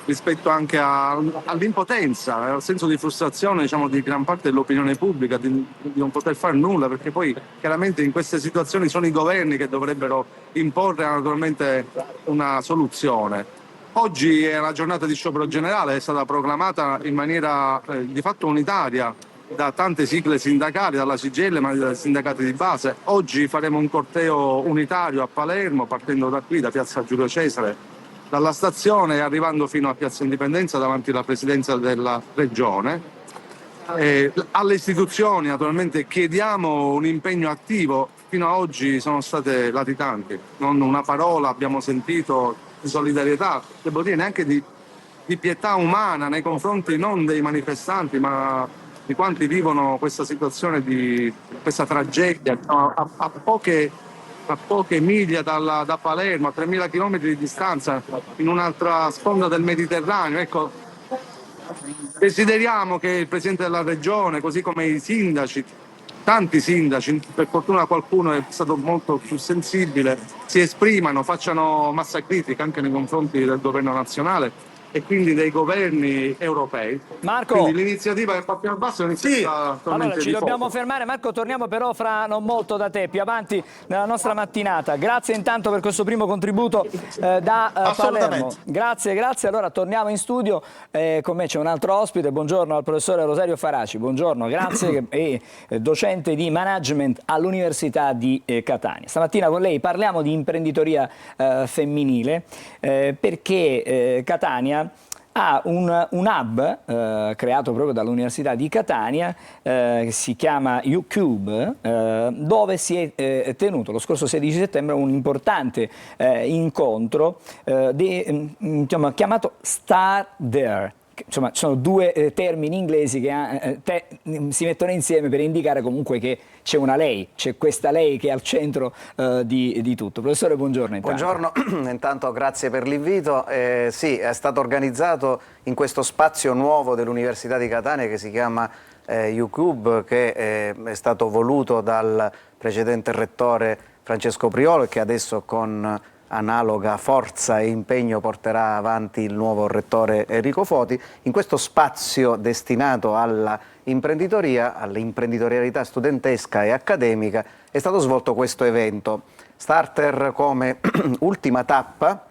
[SPEAKER 16] rispetto anche all'impotenza, al senso di frustrazione, diciamo, di gran parte dell'opinione pubblica di non poter fare nulla, perché poi chiaramente in queste situazioni sono i governi che dovrebbero imporre naturalmente una soluzione. Oggi è una giornata di sciopero generale, è stata proclamata in maniera di fatto unitaria da tante sigle sindacali, dalla CGIL ma dai sindacati di base. Oggi faremo un corteo unitario a Palermo, partendo da qui, da Piazza Giulio Cesare, dalla stazione e arrivando fino a Piazza Indipendenza davanti alla Presidenza della Regione. Alle istituzioni naturalmente chiediamo un impegno attivo. Fino ad oggi sono state latitanti, non una parola abbiamo sentito di solidarietà, devo dire neanche di pietà umana nei confronti non dei manifestanti ma di quanti vivono questa situazione, di questa tragedia a poche miglia da Palermo, a 3.000 km di distanza, in un'altra sponda del Mediterraneo. Ecco, desideriamo che il Presidente della Regione, così come i sindaci, tanti sindaci, per fortuna qualcuno è stato molto più sensibile, si esprimano, facciano massa critica anche nei confronti del governo nazionale e quindi dei governi europei.
[SPEAKER 1] Marco,
[SPEAKER 16] quindi l'iniziativa del Papino Basso è un'iniziativa
[SPEAKER 1] allora ci dobbiamo fermare. Marco, torniamo però fra non molto da te, più avanti nella nostra mattinata. Grazie intanto per questo primo contributo da Palermo. Grazie. Allora torniamo in studio, con me c'è un altro ospite. Buongiorno al professore Rosario Faraci. Buongiorno, grazie, è docente di management all'Università di Catania. Stamattina con lei parliamo di imprenditoria femminile, perché Catania ha un hub creato proprio dall'Università di Catania, che si chiama UCube, dove si è tenuto lo scorso 16 settembre un importante incontro chiamato Start There. Insomma, sono due termini inglesi che si mettono insieme per indicare comunque che c'è una lei, c'è questa lei che è al centro di tutto. Professore, buongiorno.
[SPEAKER 17] Buongiorno, intanto grazie per l'invito. Sì, è stato organizzato in questo spazio nuovo dell'Università di Catania che si chiama UCube, che è stato voluto dal precedente rettore Francesco Priolo e che adesso con analoga forza e impegno porterà avanti il nuovo rettore Enrico Foti. In questo spazio destinato alla imprenditoria, all'imprenditorialità studentesca e accademica, è stato svolto questo evento. Starter come ultima tappa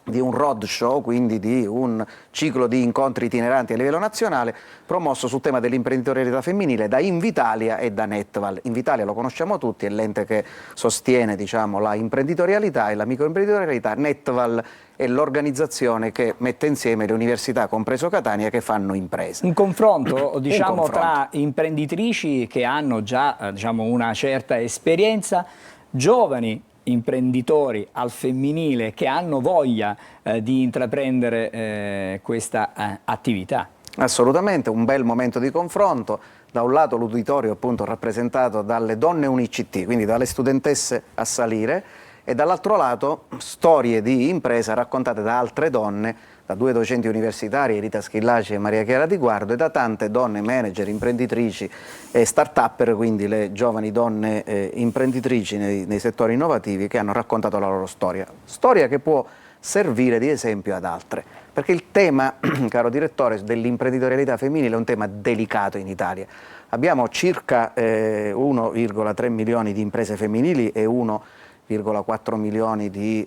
[SPEAKER 17] di un roadshow, quindi di un ciclo di incontri itineranti a livello nazionale, promosso sul tema dell'imprenditorialità femminile da Invitalia e da Netval. Invitalia lo conosciamo tutti, è l'ente che sostiene, diciamo, la imprenditorialità e la microimprenditorialità. Netval è l'organizzazione che mette insieme le università, compreso Catania, che fanno imprese.
[SPEAKER 1] Un confronto, diciamo, tra imprenditrici che hanno già una certa esperienza, giovani imprenditori al femminile che hanno voglia di intraprendere questa attività.
[SPEAKER 17] Assolutamente, un bel momento di confronto. Da un lato l'uditorio appunto rappresentato dalle donne UniCT, quindi dalle studentesse a salire, e dall'altro lato storie di impresa raccontate da altre donne, da due docenti universitari, Rita Schillaci e Maria Chiara Di Guardo, e da tante donne manager, imprenditrici e start-upper, quindi le giovani donne imprenditrici nei settori innovativi che hanno raccontato la loro storia. Storia che può servire di esempio ad altre, perché il tema, caro direttore, dell'imprenditorialità femminile è un tema delicato in Italia. Abbiamo circa 1,3 milioni di imprese femminili e 1,4 milioni di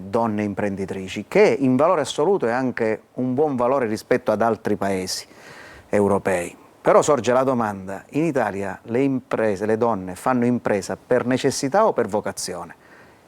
[SPEAKER 17] donne imprenditrici, che in valore assoluto è anche un buon valore rispetto ad altri paesi europei. Però sorge la domanda: in Italia le donne fanno impresa per necessità o per vocazione?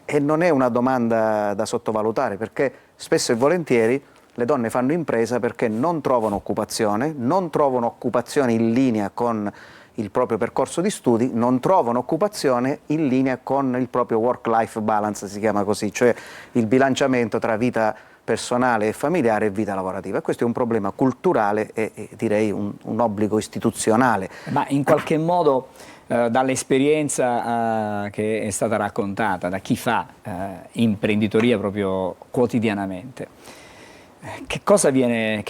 [SPEAKER 17] E non è una domanda da sottovalutare, perché spesso e volentieri le donne fanno impresa perché non trovano occupazione in linea con il proprio percorso di studi, non trovano occupazione in linea con il proprio work-life balance, si chiama così, cioè il bilanciamento tra vita personale e familiare e vita lavorativa. E questo è un problema culturale e direi un obbligo istituzionale.
[SPEAKER 1] Ma in qualche modo dall'esperienza che è stata raccontata da chi fa imprenditoria proprio quotidianamente, che cosa viene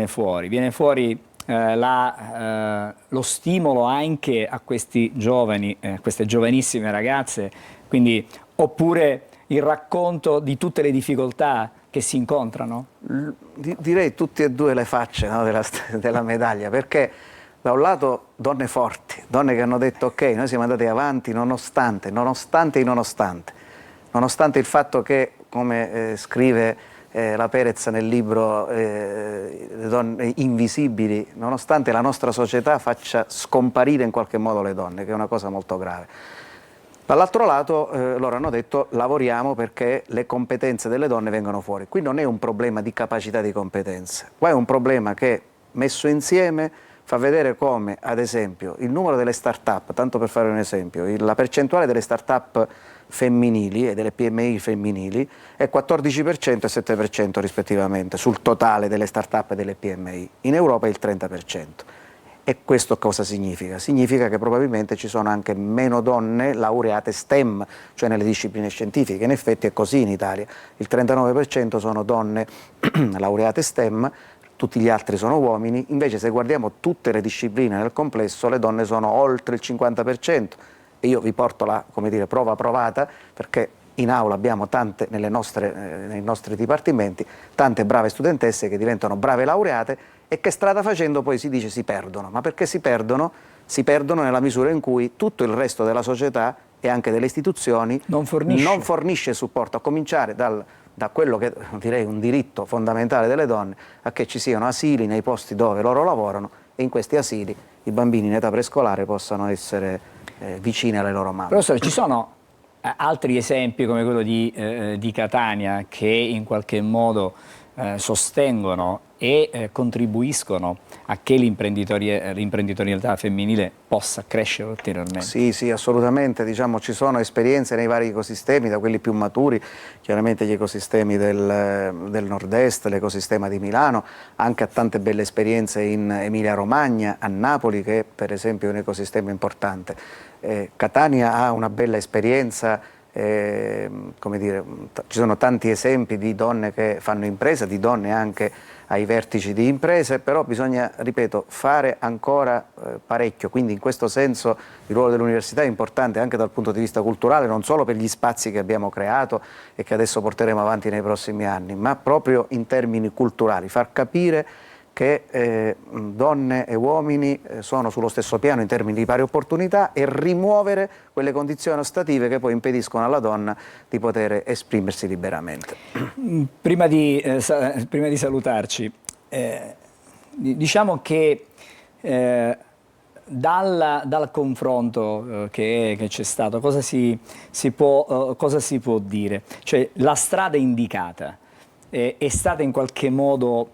[SPEAKER 1] fuori? Viene fuori lo stimolo anche a questi giovani, queste giovanissime ragazze, quindi, oppure il racconto di tutte le difficoltà che si incontrano?
[SPEAKER 17] Direi tutte e due le facce, no, della medaglia, perché da un lato donne forti, donne che hanno detto ok, noi siamo andati avanti nonostante il fatto che, come scrive la Perez nel libro Le donne invisibili, nonostante la nostra società faccia scomparire in qualche modo le donne, che è una cosa molto grave. Dall'altro lato loro hanno detto lavoriamo perché le competenze delle donne vengano fuori. Qui non è un problema di capacità di competenze, qua è un problema che messo insieme fa vedere come, ad esempio, il numero delle start-up, tanto per fare un esempio, la percentuale delle start-up femminili e delle PMI femminili è 14% e 7% rispettivamente sul totale delle start-up e delle PMI. In Europa è il 30%. E questo cosa significa? Significa che probabilmente ci sono anche meno donne laureate STEM, cioè nelle discipline scientifiche. In effetti è così in Italia. Il 39% sono donne laureate STEM, tutti gli altri sono uomini. Invece se guardiamo tutte le discipline nel complesso, le donne sono oltre il 50%. E io vi porto la, come dire, prova provata, perché in aula abbiamo tante, nei nostri dipartimenti, tante brave studentesse che diventano brave laureate e che strada facendo poi si dice si perdono. Ma perché si perdono? Si perdono nella misura in cui tutto il resto della società e anche delle istituzioni non fornisce supporto, a cominciare da quello che direi un diritto fondamentale delle donne, a che ci siano asili nei posti dove loro lavorano e in questi asili i bambini in età prescolare possano essere vicini alle loro mamme.
[SPEAKER 1] Professore, ci sono altri esempi come quello di Catania che in qualche modo sostengono e contribuiscono a che l'imprenditorialità femminile possa crescere ulteriormente?
[SPEAKER 17] Sì, assolutamente. Diciamo, ci sono esperienze nei vari ecosistemi, da quelli più maturi, chiaramente gli ecosistemi del nord-est, l'ecosistema di Milano, anche a tante belle esperienze in Emilia-Romagna, a Napoli, che per esempio è un ecosistema importante. Catania ha una bella esperienza. Come dire, ci sono tanti esempi di donne che fanno impresa, di donne anche ai vertici di imprese, però bisogna, ripeto, fare ancora parecchio, quindi in questo senso il ruolo dell'università è importante anche dal punto di vista culturale, non solo per gli spazi che abbiamo creato e che adesso porteremo avanti nei prossimi anni, ma proprio in termini culturali, far capire che donne e uomini sono sullo stesso piano in termini di pari opportunità e rimuovere quelle condizioni ostative che poi impediscono alla donna di poter esprimersi liberamente.
[SPEAKER 1] Prima di salutarci, diciamo che dal confronto che c'è stato, cosa si può dire? Cioè, la strada indicata è stata in qualche modo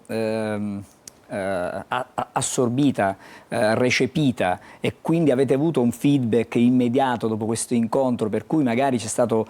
[SPEAKER 1] assorbita, recepita, e quindi avete avuto un feedback immediato dopo questo incontro, per cui magari c'è stato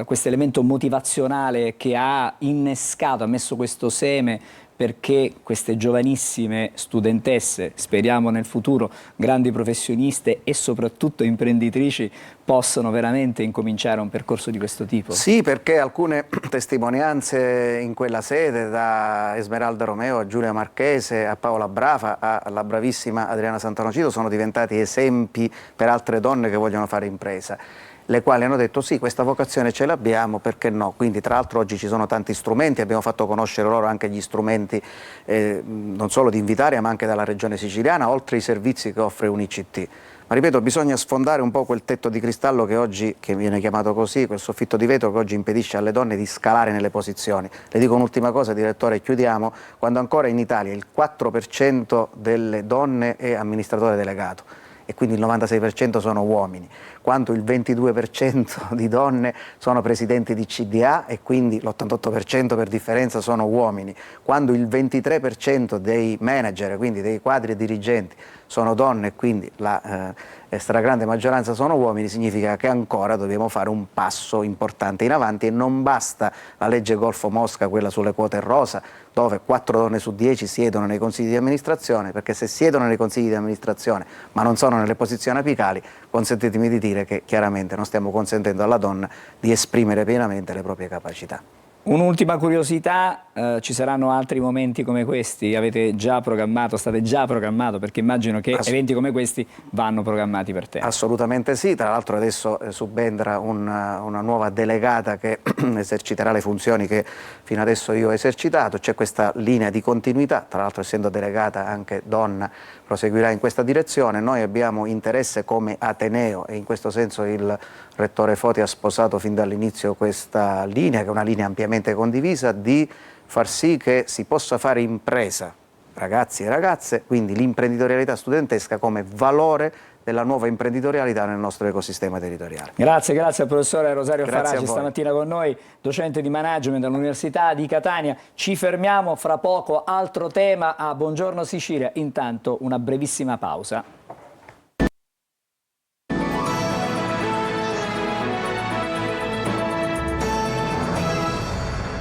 [SPEAKER 1] questo elemento motivazionale che ha innescato, ha messo questo seme perché queste giovanissime studentesse, speriamo nel futuro grandi professioniste e soprattutto imprenditrici, possano veramente incominciare un percorso di questo tipo?
[SPEAKER 17] Sì, perché alcune testimonianze in quella sede, da Esmeralda Romeo a Giulia Marchese, a Paola Brafa, alla bravissima Adriana Santonocito, sono diventati esempi per altre donne che vogliono fare impresa, le quali hanno detto sì, questa vocazione ce l'abbiamo, perché no? Quindi tra l'altro oggi ci sono tanti strumenti, abbiamo fatto conoscere loro anche gli strumenti non solo di Invitaria ma anche dalla regione siciliana, oltre ai servizi che offre UniCT. Ma ripeto, bisogna sfondare un po' quel tetto di cristallo che oggi, che viene chiamato così, quel soffitto di vetro che oggi impedisce alle donne di scalare nelle posizioni. Le dico un'ultima cosa, direttore, e chiudiamo, quando ancora in Italia il 4% delle donne è amministratore delegato e quindi il 96% sono uomini, quanto il 22% di donne sono presidenti di CDA e quindi l'88% per differenza sono uomini, quando il 23% dei manager, quindi dei quadri dirigenti, sono donne e quindi la stragrande maggioranza sono uomini, significa che ancora dobbiamo fare un passo importante in avanti e non basta la legge Golfo-Mosca, quella sulle quote rosa, dove 4 donne su 10 siedono nei consigli di amministrazione, perché se siedono nei consigli di amministrazione ma non sono nelle posizioni apicali, consentitemi di dire che chiaramente non stiamo consentendo alla donna di esprimere pienamente le proprie capacità.
[SPEAKER 1] Un'ultima curiosità, ci saranno altri momenti come questi? Avete già programmato, state già programmato? Perché immagino che eventi come questi vanno programmati per te.
[SPEAKER 17] Assolutamente sì, tra l'altro adesso subentra una nuova delegata che eserciterà le funzioni che fino adesso io ho esercitato, c'è questa linea di continuità, tra l'altro essendo delegata anche donna proseguirà in questa direzione. Noi abbiamo interesse come Ateneo e in questo senso il Rettore Foti ha sposato fin dall'inizio questa linea, che è una linea ampiamente condivisa, di far sì che si possa fare impresa, ragazzi e ragazze, quindi l'imprenditorialità studentesca come valore della nuova imprenditorialità nel nostro ecosistema territoriale.
[SPEAKER 1] Grazie al professore Rosario
[SPEAKER 17] Grazie
[SPEAKER 1] Faraci
[SPEAKER 17] a voi.
[SPEAKER 1] stamattina con noi, docente di management all'Università di Catania. Ci fermiamo, fra poco altro tema a Buongiorno Sicilia, intanto una brevissima pausa.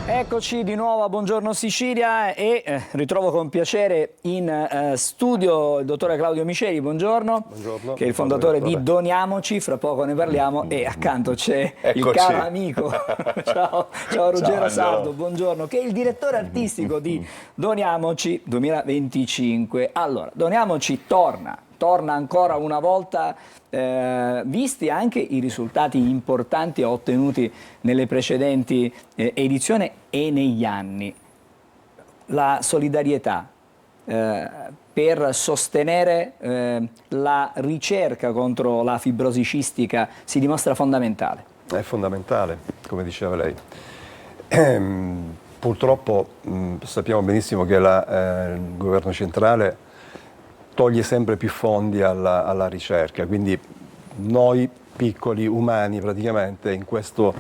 [SPEAKER 1] Eccoci di nuovo a Buongiorno Sicilia e ritrovo con piacere in studio il dottore Claudio Miceli, buongiorno,
[SPEAKER 18] Buongiorno.
[SPEAKER 1] che è il fondatore di Doniamoci, fra poco ne parliamo, e accanto c'è il caro amico, ciao Ruggero Sardo, buongiorno, che è il direttore artistico di Doniamoci 2025. Allora, Doniamoci torna ancora una volta, visti anche i risultati importanti ottenuti nelle precedenti edizioni e negli anni. La solidarietà per sostenere la ricerca contro la fibrosi cistica si dimostra fondamentale.
[SPEAKER 18] È fondamentale, come diceva lei. Purtroppo sappiamo benissimo che il governo centrale toglie sempre più fondi alla ricerca, quindi noi piccoli umani praticamente in questo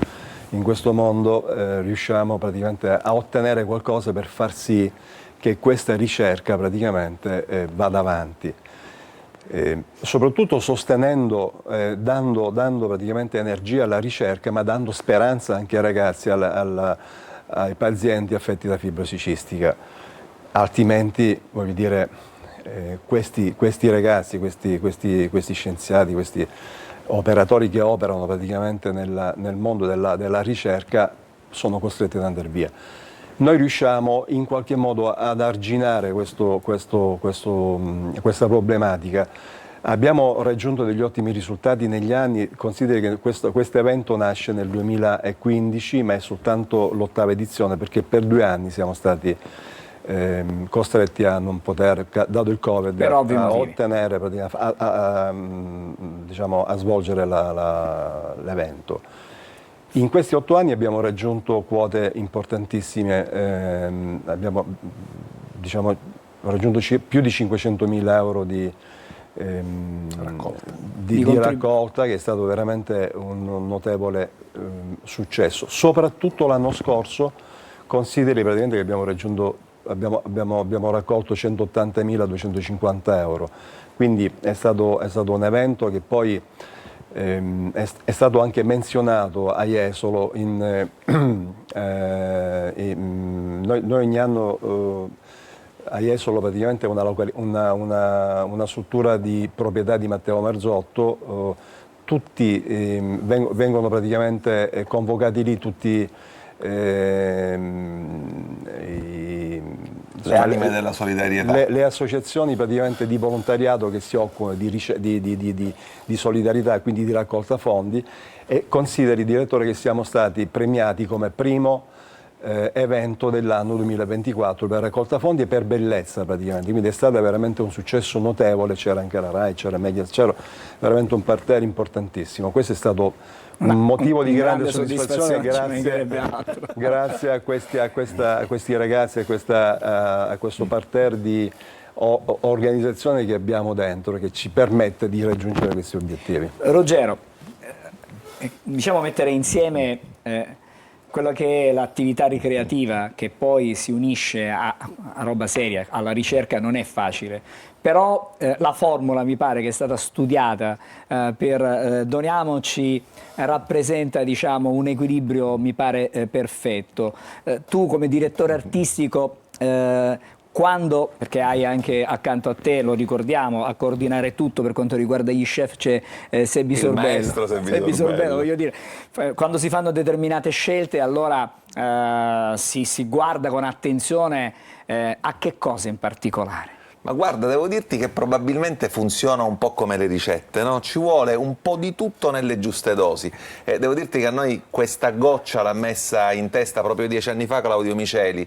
[SPEAKER 18] mondo riusciamo praticamente a ottenere qualcosa per far sì che questa ricerca praticamente vada avanti. Soprattutto sostenendo, dando praticamente energia alla ricerca, ma dando speranza anche ai ragazzi, ai pazienti affetti da fibrosi cistica. Altrimenti, voglio dire, questi ragazzi, questi scienziati, questi operatori che operano praticamente nel mondo della ricerca sono costretti ad andare via. Noi riusciamo in qualche modo ad arginare questa problematica. Abbiamo raggiunto degli ottimi risultati negli anni. Consideri che questo evento nasce nel 2015, ma è soltanto l'8ª edizione, perché per 2 anni siamo stati costretti a non poter, dato il Covid, a ottenere, diciamo, a svolgere l'evento. In questi 8 anni abbiamo raggiunto quote importantissime, abbiamo raggiunto più di 500.000 euro di raccolta, che è stato veramente un notevole successo. Soprattutto l'anno scorso, consideri praticamente che abbiamo raccolto 180.250 euro, quindi è stato un evento che poi è stato anche menzionato a Jesolo. Noi ogni anno a Jesolo praticamente una struttura di proprietà di Matteo Marzotto, tutti vengono praticamente convocati lì tutti
[SPEAKER 19] le anime della solidarietà.
[SPEAKER 18] Le associazioni praticamente di volontariato che si occupano di solidarietà, quindi di raccolta fondi, e consideri, direttore, che siamo stati premiati come primo evento dell'anno 2024 per raccolta fondi e per bellezza praticamente, quindi è stato veramente un successo notevole. C'era anche la RAI, c'era Mediaset, c'era veramente un parterre importantissimo. Questo è stato un motivo di grande soddisfazione grazie a questi ragazzi, a questo parterre di organizzazione che abbiamo dentro, che ci permette di raggiungere questi obiettivi.
[SPEAKER 1] Ruggero, diciamo mettere insieme quello che è l'attività ricreativa, che poi si unisce a roba seria, alla ricerca, non è facile. Però la formula, mi pare, che è stata studiata per Doniamoci rappresenta, diciamo, un equilibrio, mi pare, perfetto. Tu come direttore artistico, quando, perché hai anche accanto a te, lo ricordiamo, a coordinare tutto per quanto riguarda gli chef c'è Sebbi
[SPEAKER 19] Il
[SPEAKER 1] Sorbello.
[SPEAKER 19] maestro Sebbi Sorbello,
[SPEAKER 1] voglio dire, quando si fanno determinate scelte allora si guarda con attenzione a che cosa in particolare.
[SPEAKER 19] Ma guarda, devo dirti che probabilmente funziona un po' come le ricette, no? Ci vuole un po' di tutto nelle giuste dosi. Devo dirti che a noi questa goccia l'ha messa in testa proprio 10 anni fa Claudio Miceli,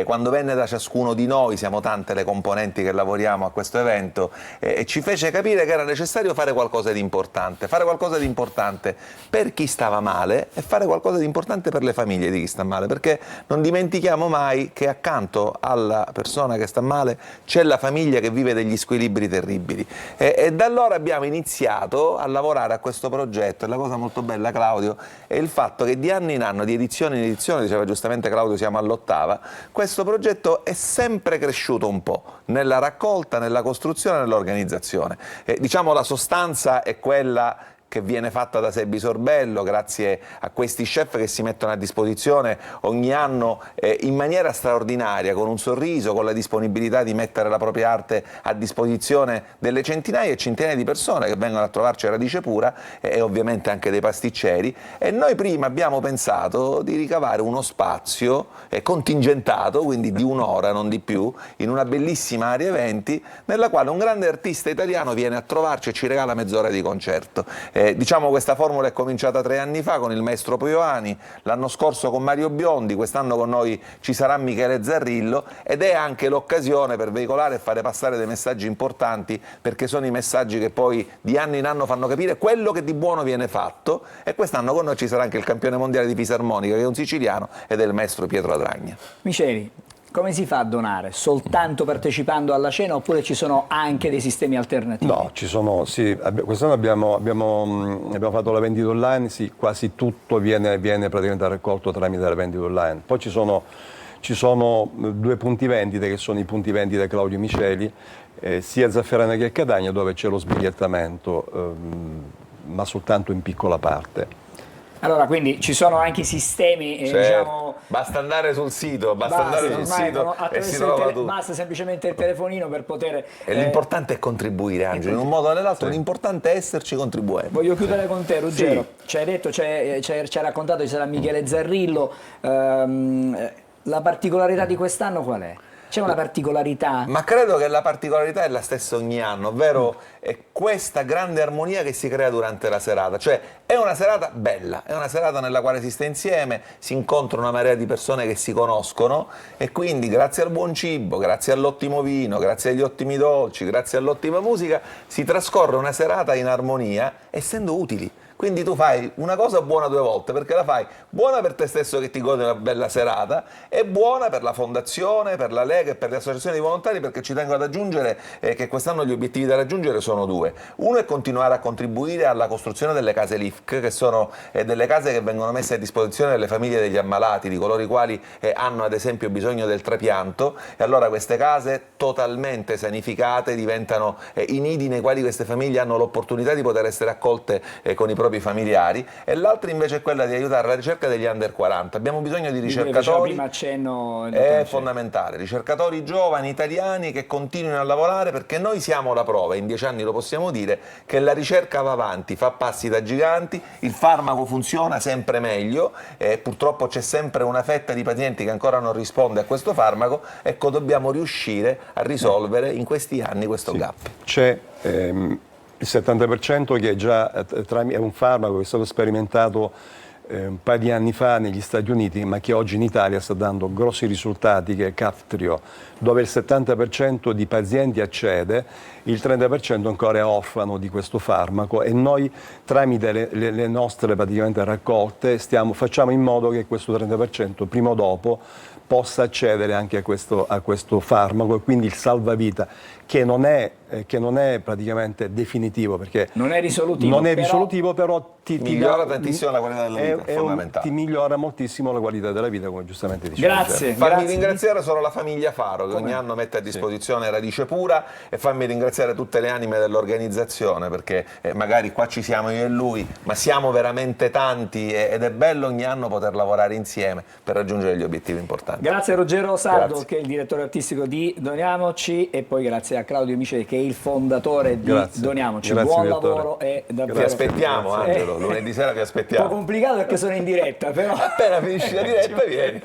[SPEAKER 19] quando venne da ciascuno di noi, siamo tante le componenti che lavoriamo a questo evento, e ci fece capire che era necessario fare qualcosa di importante per chi stava male e fare qualcosa di importante per le famiglie di chi sta male, perché non dimentichiamo mai che accanto alla persona che sta male c'è la famiglia che vive degli squilibri terribili, e da allora abbiamo iniziato a lavorare a questo progetto. E la cosa molto bella, Claudio, è il fatto che di anno in anno, di edizione in edizione, diceva giustamente Claudio, siamo all'8ª, questo progetto è sempre cresciuto un po' nella raccolta, nella costruzione e nell'organizzazione. Diciamo la sostanza è quella che viene fatta da Sebbi Sorbello, grazie a questi chef che si mettono a disposizione ogni anno in maniera straordinaria, con un sorriso, con la disponibilità di mettere la propria arte a disposizione delle centinaia e centinaia di persone che vengono a trovarci a Radice Pura, e ovviamente anche dei pasticceri. E noi prima abbiamo pensato di ricavare uno spazio contingentato, quindi di un'ora, non di più, in una bellissima area eventi, nella quale un grande artista italiano viene a trovarci e ci regala mezz'ora di concerto. Diciamo questa formula è cominciata 3 anni fa con il maestro Poioani, l'anno scorso con Mario Biondi, quest'anno con noi ci sarà Michele Zarrillo, ed è anche l'occasione per veicolare e fare passare dei messaggi importanti, perché sono i messaggi che poi di anno in anno fanno capire quello che di buono viene fatto. E quest'anno con noi ci sarà anche il campione mondiale di fisarmonica, che è un siciliano, ed è il maestro Pietro Adragna.
[SPEAKER 1] Miceli, come si fa a donare? Soltanto partecipando alla cena oppure ci sono anche dei sistemi alternativi?
[SPEAKER 18] No, ci sono, sì. Quest'anno abbiamo fatto la vendita online, sì, quasi tutto viene praticamente raccolto tramite la vendita online. Poi ci sono 2 punti vendite che sono i punti vendita Claudio Miceli, sia a Zafferana che a Catania, dove c'è lo sbigliettamento, ma soltanto in piccola parte.
[SPEAKER 1] Allora, quindi ci sono anche i sistemi, diciamo...
[SPEAKER 19] Basta andare sul sito, e si trova tutto.
[SPEAKER 1] Basta semplicemente il telefonino per poter...
[SPEAKER 19] E l'importante è contribuire, Angelo, in un modo o nell'altro, l'importante è esserci contribuenti.
[SPEAKER 1] Voglio chiudere con te, Ruggero. Ci hai detto, ci hai raccontato, ci sarà Michele Zarrillo. La particolarità di quest'anno qual è? C'è una particolarità?
[SPEAKER 19] Ma credo che la particolarità è la stessa ogni anno, ovvero è questa grande armonia che si crea durante la serata. Cioè è una serata bella, è una serata nella quale si sta insieme, si incontra una marea di persone che si conoscono, e quindi grazie al buon cibo, grazie all'ottimo vino, grazie agli ottimi dolci, grazie all'ottima musica, si trascorre una serata in armonia, essendo utili. Quindi tu fai una cosa buona 2 volte, perché la fai buona per te stesso che ti godi una bella serata, e buona per la fondazione, per la Lega e per le associazioni di volontari, perché ci tengo ad aggiungere che quest'anno gli obiettivi da raggiungere sono 2. Uno è continuare a contribuire alla costruzione delle case LIFC, che sono delle case che vengono messe a disposizione delle famiglie degli ammalati, di coloro i quali hanno ad esempio bisogno del trapianto, e allora queste case totalmente sanificate diventano i nidi nei quali queste famiglie hanno l'opportunità di poter essere accolte con i propri familiari. E l'altra invece è quella di aiutare la ricerca degli under 40. Abbiamo bisogno di ricercatori,
[SPEAKER 1] prima accenno,
[SPEAKER 19] è fondamentale, ricercatori giovani italiani che continuino a lavorare, perché noi siamo la prova, in 10 anni lo possiamo dire, che la ricerca va avanti, fa passi da giganti, il farmaco funziona sempre meglio, purtroppo c'è sempre una fetta di pazienti che ancora non risponde a questo farmaco. Ecco, dobbiamo riuscire a risolvere in questi anni questo gap.
[SPEAKER 18] C'è il 70% che è un farmaco che è stato sperimentato un paio di anni fa negli Stati Uniti, ma che oggi in Italia sta dando grossi risultati, che è Kaftrio, dove il 70% di pazienti accede, il 30% ancora è orfano di questo farmaco, e noi tramite le nostre praticamente raccolte facciamo in modo che questo 30% prima o dopo possa accedere anche a questo farmaco, e quindi il salvavita, che non è che non è praticamente definitivo, perché
[SPEAKER 1] non è risolutivo,
[SPEAKER 18] però ti
[SPEAKER 19] migliora tantissimo la qualità della vita, è fondamentale.
[SPEAKER 18] Ti migliora moltissimo la qualità della vita, come giustamente dicevi.
[SPEAKER 1] Grazie.
[SPEAKER 19] Fammi ringraziare solo la famiglia Faro, che ogni anno mette a disposizione Radice Pura, e fammi ringraziare tutte le anime dell'organizzazione, perché magari qua ci siamo io e lui, ma siamo veramente tanti ed è bello ogni anno poter lavorare insieme per raggiungere gli obiettivi importanti.
[SPEAKER 1] Grazie a Ruggero Sardo,
[SPEAKER 19] Grazie.
[SPEAKER 1] che è il direttore artistico di Doniamoci, e poi grazie a Claudio Miceli, che è il fondatore di Doniamoci.
[SPEAKER 18] Grazie,
[SPEAKER 1] buon
[SPEAKER 18] direttore.
[SPEAKER 1] lavoro e davvero.
[SPEAKER 19] Vi aspettiamo, Angelo, lunedì sera vi
[SPEAKER 1] Un
[SPEAKER 19] aspettiamo.
[SPEAKER 1] po' complicato perché sono in diretta, però
[SPEAKER 19] appena finisci la diretta vieni.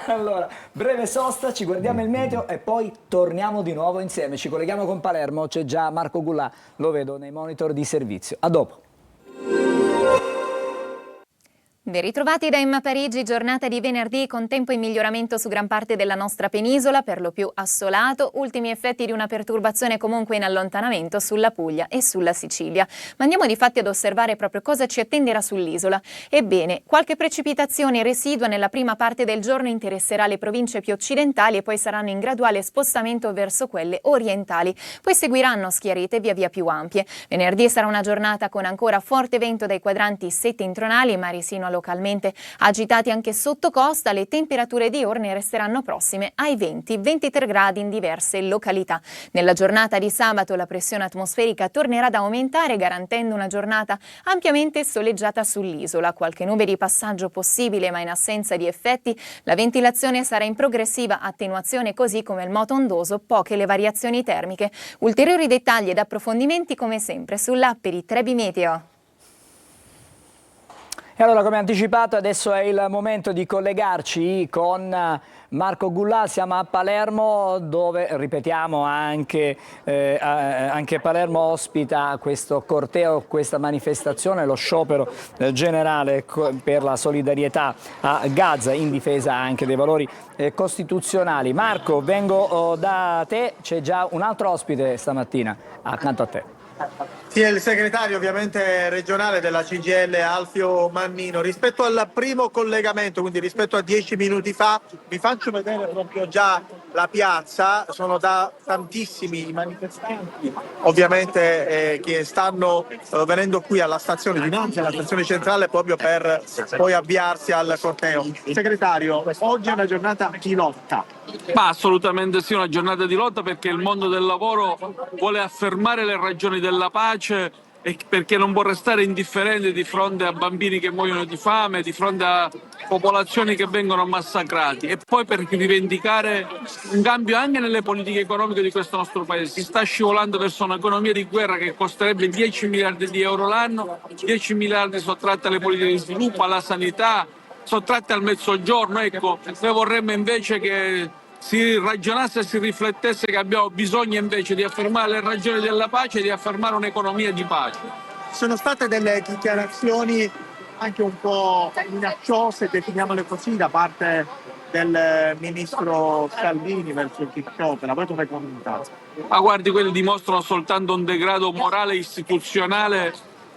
[SPEAKER 1] Allora, breve sosta, ci guardiamo il meteo e poi torniamo di nuovo insieme. Ci colleghiamo con Palermo, c'è già Marco Gullà, lo vedo nei monitor di servizio. A dopo.
[SPEAKER 20] Ben ritrovati da Emma Parigi, giornata di venerdì con tempo in miglioramento su gran parte della nostra penisola, per lo più assolato, ultimi effetti di una perturbazione comunque in allontanamento sulla Puglia e sulla Sicilia. Ma andiamo di fatti ad osservare proprio cosa ci attenderà sull'isola. Ebbene, qualche precipitazione residua nella prima parte del giorno interesserà le province più occidentali e poi saranno in graduale spostamento verso quelle orientali. Poi seguiranno schiarite via via più ampie. Venerdì sarà una giornata con ancora forte vento dai quadranti settentrionali, mari sino localmente agitati anche sotto costa. Le temperature diurne resteranno prossime ai 20-23 gradi in diverse località. Nella giornata di sabato la pressione atmosferica tornerà ad aumentare, garantendo una giornata ampiamente soleggiata sull'isola. Qualche nube di passaggio possibile, ma in assenza di effetti la ventilazione sarà in progressiva attenuazione, così come il moto ondoso, poche le variazioni termiche. Ulteriori dettagli ed approfondimenti come sempre sull'app di Trebi Meteo.
[SPEAKER 1] E allora, come anticipato, adesso è il momento di collegarci con Marco Gullà. Siamo a Palermo, dove, ripetiamo, anche Palermo ospita questo corteo, questa manifestazione, lo sciopero generale per la solidarietà a Gaza, in difesa anche dei valori costituzionali. Marco, vengo da te, c'è già un altro ospite stamattina accanto a te.
[SPEAKER 15] Sì, è il segretario ovviamente regionale della CGIL, Alfio Mannino. Rispetto al primo collegamento, quindi rispetto a 10 minuti fa, vi faccio vedere proprio già la piazza. Sono da tantissimi i manifestanti, ovviamente, che stanno venendo qui alla stazione, dinanzi alla stazione centrale, proprio per poi avviarsi al corteo. Segretario, oggi è una giornata di lotta.
[SPEAKER 16] Ma assolutamente sì, una giornata di lotta, perché il mondo del lavoro vuole affermare le ragioni della pace e perché non può restare indifferente di fronte a bambini che muoiono di fame, di fronte a popolazioni che vengono massacrati, e poi per rivendicare un cambio anche nelle politiche economiche di questo nostro paese. Si sta scivolando verso un'economia di guerra che costerebbe 10 miliardi di euro l'anno, 10 miliardi sottratti alle politiche di sviluppo, alla sanità, sottratti al mezzogiorno. Ecco, noi vorremmo invece che si ragionasse e si riflettesse che abbiamo bisogno invece di affermare le ragioni della pace e di affermare un'economia di pace.
[SPEAKER 15] Sono state delle dichiarazioni anche un po' minacciose, definiamole così, da parte del ministro Salvini verso chi sciopera. Voi come commentate?
[SPEAKER 16] Ma guardi, quelli dimostrano soltanto un degrado morale e istituzionale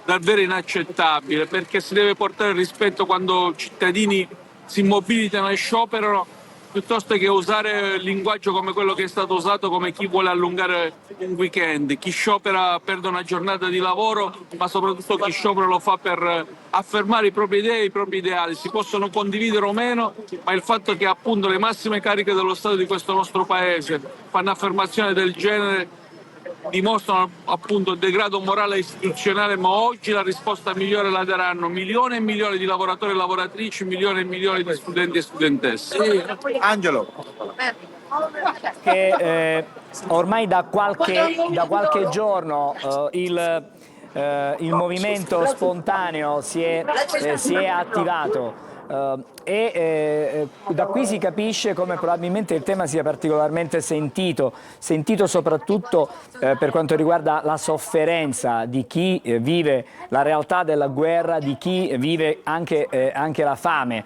[SPEAKER 16] davvero inaccettabile, perché si deve portare rispetto quando cittadini si mobilitano e scioperano, piuttosto che usare linguaggio come quello che è stato usato, come chi vuole allungare un weekend. Chi sciopera perde una giornata di lavoro, ma soprattutto chi sciopera lo fa per affermare i propri idee e i propri ideali. Si possono condividere o meno, ma il fatto che appunto le massime cariche dello Stato di questo nostro paese fanno affermazioni del genere dimostrano appunto il degrado morale e istituzionale. Ma oggi la risposta migliore la daranno milioni e milioni di lavoratori e lavoratrici, milioni e milioni di studenti e studentesse.
[SPEAKER 15] Angelo.
[SPEAKER 1] Che ormai da qualche giorno il movimento spontaneo si è attivato. Da qui si capisce come probabilmente il tema sia particolarmente sentito soprattutto per quanto riguarda la sofferenza di chi vive la realtà della guerra, di chi vive anche la fame.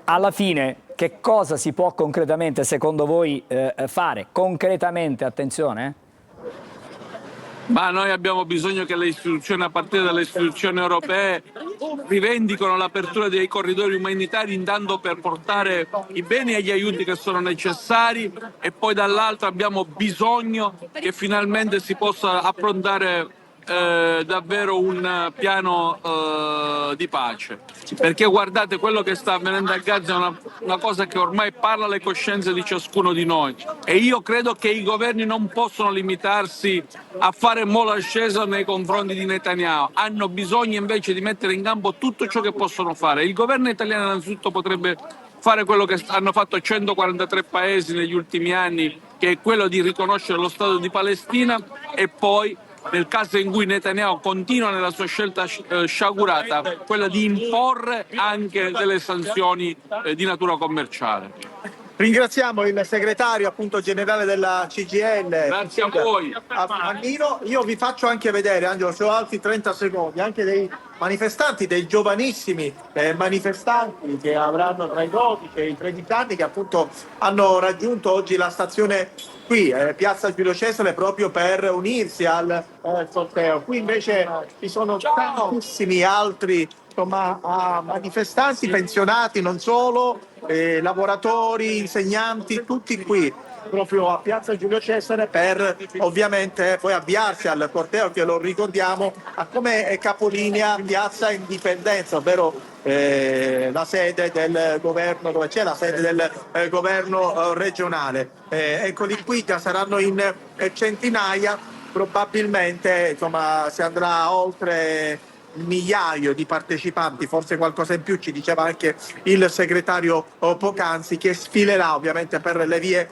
[SPEAKER 1] Alla fine, che cosa si può concretamente, secondo voi, fare? Concretamente, attenzione?
[SPEAKER 16] Ma noi abbiamo bisogno che le istituzioni, a partire dalle istituzioni europee, rivendicano l'apertura dei corridoi umanitari, intanto per portare i beni e gli aiuti che sono necessari, e poi dall'altro abbiamo bisogno che finalmente si possa approntare davvero un piano di pace, perché guardate, quello che sta avvenendo a Gaza è una cosa che ormai parla alle coscienze di ciascuno di noi, e io credo che i governi non possono limitarsi a fare mola scesa nei confronti di Netanyahu, hanno bisogno invece di mettere in campo tutto ciò che possono fare. Il governo italiano innanzitutto potrebbe fare quello che hanno fatto 143 paesi negli ultimi anni, che è quello di riconoscere lo Stato di Palestina, e poi nel caso in cui Netanyahu continua nella sua scelta sciagurata, quella di imporre anche delle sanzioni di natura commerciale.
[SPEAKER 15] Ringraziamo il segretario appunto generale della CGIL.
[SPEAKER 16] Grazie a voi.
[SPEAKER 15] Annino. Io vi faccio anche vedere, Angelo, se ho altri 30 secondi, anche dei manifestanti, dei giovanissimi manifestanti che avranno tra i 12 e i 13 anni, che appunto hanno raggiunto oggi la stazione qui, Piazza Giulio Cesare, proprio per unirsi al corteo. Qui invece ci sono tantissimi altri manifestanti, pensionati, non solo, lavoratori, insegnanti, tutti qui proprio a Piazza Giulio Cesare per ovviamente poi avviarsi al corteo che, lo ricordiamo, ha come capolinea Piazza Indipendenza, ovvero la sede del governo, dove c'è la sede del governo regionale. Eccoli qui, già saranno in centinaia, probabilmente si andrà oltre un migliaio di partecipanti, forse qualcosa in più, ci diceva anche il segretario poc'anzi, che sfilerà ovviamente per le vie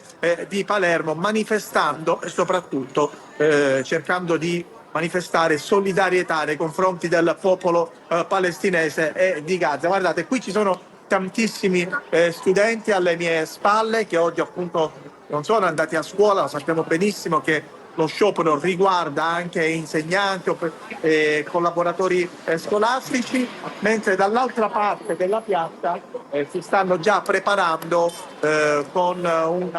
[SPEAKER 15] di Palermo, manifestando e soprattutto cercando di manifestare solidarietà nei confronti del popolo palestinese e di Gaza. Guardate, qui ci sono tantissimi studenti alle mie spalle che oggi appunto non sono andati a scuola, lo sappiamo benissimo che lo sciopero riguarda anche insegnanti e collaboratori scolastici, mentre dall'altra parte della piazza si stanno già preparando con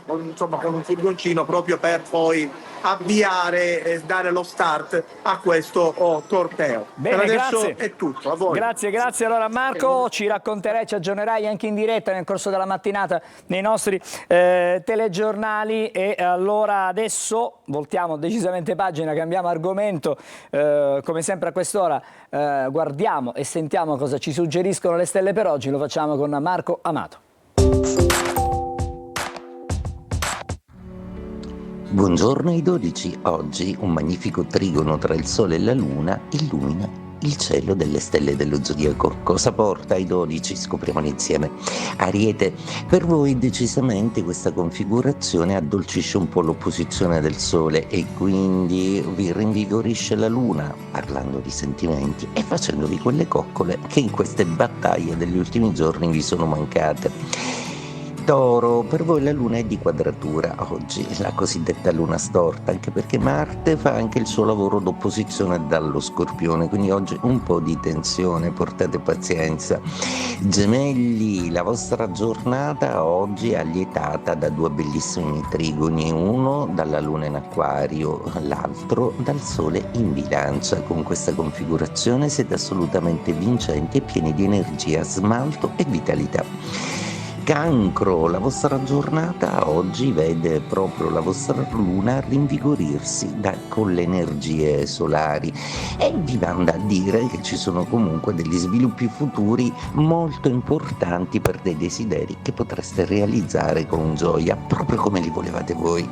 [SPEAKER 15] un furgoncino proprio per poi avviare e dare lo start a questo corteo.
[SPEAKER 1] Bene,
[SPEAKER 15] per adesso
[SPEAKER 1] grazie.
[SPEAKER 15] è tutto, a voi.
[SPEAKER 1] Grazie. Allora Marco, ci racconterai, ci aggiornerai anche in diretta nel corso della mattinata nei nostri telegiornali, e allora adesso voltiamo decisamente pagina, cambiamo argomento, come sempre a quest'ora guardiamo e sentiamo cosa ci suggeriscono le stelle per oggi, lo facciamo con Marco Amato.
[SPEAKER 21] Buongiorno ai 12, oggi un magnifico trigono tra il Sole e la Luna illumina il cielo delle stelle dello zodiaco. Cosa porta ai 12? Scopriamolo insieme. Ariete, per voi decisamente questa configurazione addolcisce un po' l'opposizione del Sole e quindi vi rinvigorisce la Luna, parlando di sentimenti e facendovi quelle coccole che in queste battaglie degli ultimi giorni vi sono mancate. Toro, per voi la Luna è di quadratura oggi, la cosiddetta Luna storta, anche perché Marte fa anche il suo lavoro d'opposizione dallo Scorpione, quindi oggi un po' di tensione, portate pazienza. Gemelli, la vostra giornata oggi è allietata da due bellissimi trigoni, uno dalla Luna in Acquario, l'altro dal Sole in Bilancia. Con questa configurazione siete assolutamente vincenti e pieni di energia, smalto e vitalità. Cancro, la vostra giornata oggi vede proprio la vostra luna rinvigorirsi con le energie solari e vi manda a dire che ci sono comunque degli sviluppi futuri molto importanti per dei desideri che potreste realizzare con gioia, proprio come li volevate voi.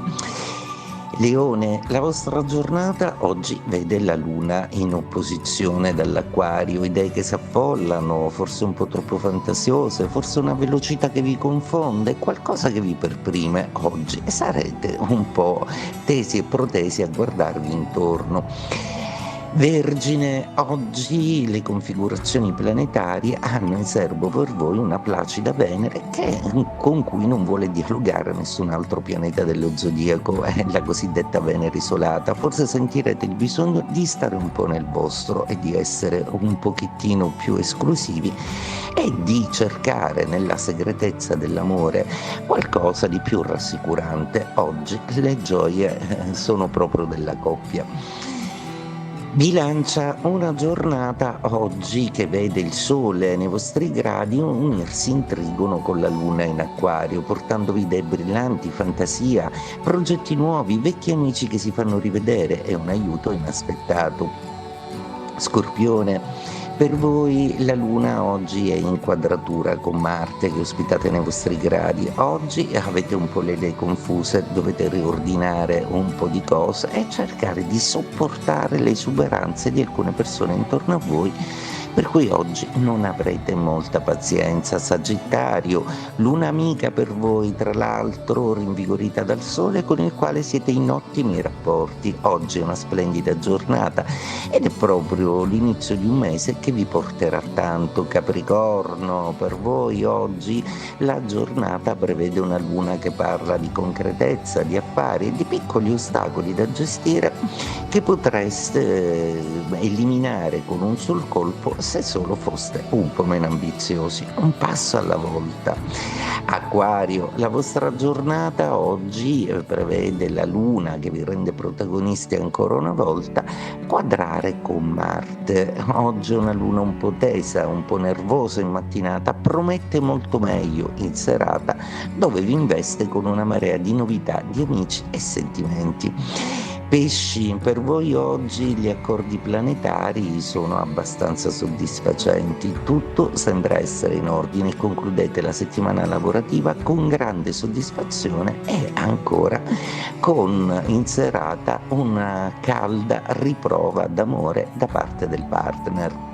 [SPEAKER 21] Leone, la vostra giornata oggi vede la Luna in opposizione dall'Acquario, idee che si affollano, forse un po' troppo fantasiose, forse una velocità che vi confonde, qualcosa che vi perprime oggi e sarete un po' tesi e protesi a guardarvi intorno. Vergine, oggi le configurazioni planetarie hanno in serbo per voi una placida Venere con cui non vuole dialogare nessun altro pianeta dello zodiaco, è la cosiddetta Venere isolata. Forse sentirete il bisogno di stare un po' nel vostro e di essere un pochettino più esclusivi e di cercare nella segretezza dell'amore qualcosa di più rassicurante. Oggi le gioie sono proprio della coppia. Bilancia, una giornata oggi che vede il sole nei vostri gradi unirsi in trigono con la luna in acquario, portandovi idee brillanti, fantasia, progetti nuovi, vecchi amici che si fanno rivedere e un aiuto inaspettato. Scorpione, per voi la luna oggi è in quadratura con Marte che ospitate nei vostri gradi. Oggi avete un po' le idee confuse, dovete riordinare un po' di cose e cercare di sopportare le esuberanze di alcune persone intorno a voi, per cui oggi non avrete molta pazienza. Sagittario, luna amica per voi, tra l'altro rinvigorita dal sole, con il quale siete in ottimi rapporti. Oggi è una splendida giornata ed è proprio l'inizio di un mese che vi porterà tanto. Capricorno, per voi oggi la giornata prevede una luna che parla di concretezza, di affari e di piccoli ostacoli da gestire che potreste eliminare con un sol colpo se solo foste un po' meno ambiziosi, un passo alla volta. Acquario, la vostra giornata oggi prevede la luna che vi rende protagonisti ancora una volta quadrare con Marte. Oggi è una luna un po' tesa, un po' nervosa in mattinata, promette molto meglio in serata, dove vi investe con una marea di novità, di amici e sentimenti. Pesci, per voi oggi gli accordi planetari sono abbastanza soddisfacenti, tutto sembra essere in ordine e concludete la settimana lavorativa con grande soddisfazione e ancora con in serata una calda riprova d'amore da parte del partner.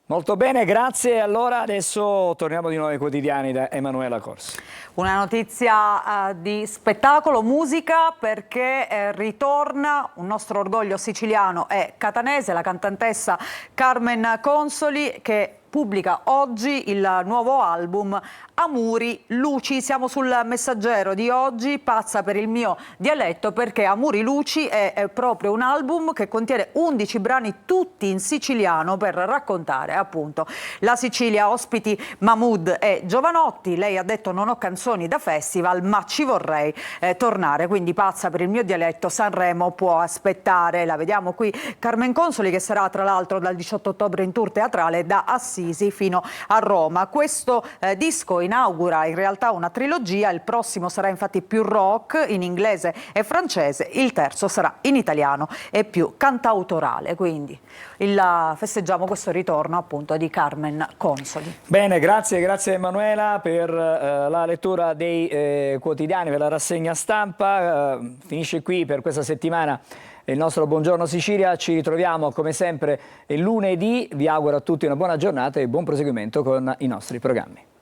[SPEAKER 1] Molto bene, grazie. Allora adesso torniamo di nuovo ai quotidiani da Emanuela Corsi.
[SPEAKER 2] Una notizia di spettacolo, musica, perché ritorna un nostro orgoglio siciliano e catanese, la cantantessa Carmen Consoli, che pubblica oggi il nuovo album Amuri Luci. Siamo sul Messaggero di oggi, pazza per il mio dialetto, perché Amuri Luci è proprio un album che contiene 11 brani tutti in siciliano per raccontare appunto la Sicilia. Ospiti Mahmood e Giovanotti. Lei ha detto: non ho canzoni da festival ma ci vorrei tornare, quindi pazza per il mio dialetto, Sanremo può aspettare. La vediamo qui Carmen Consoli, che sarà tra l'altro dal 18 ottobre in tour teatrale da Assisi fino a Roma. Questo disco inaugura in realtà una trilogia, il prossimo sarà infatti più rock in inglese e francese, il terzo sarà in italiano e più cantautorale, quindi festeggiamo questo ritorno appunto di Carmen Consoli.
[SPEAKER 1] Bene, grazie Emanuela per la lettura dei quotidiani, per la rassegna stampa. Finisce qui per questa settimana il nostro Buongiorno Sicilia. Ci ritroviamo come sempre il lunedì. Vi auguro a tutti una buona giornata e buon proseguimento con i nostri programmi.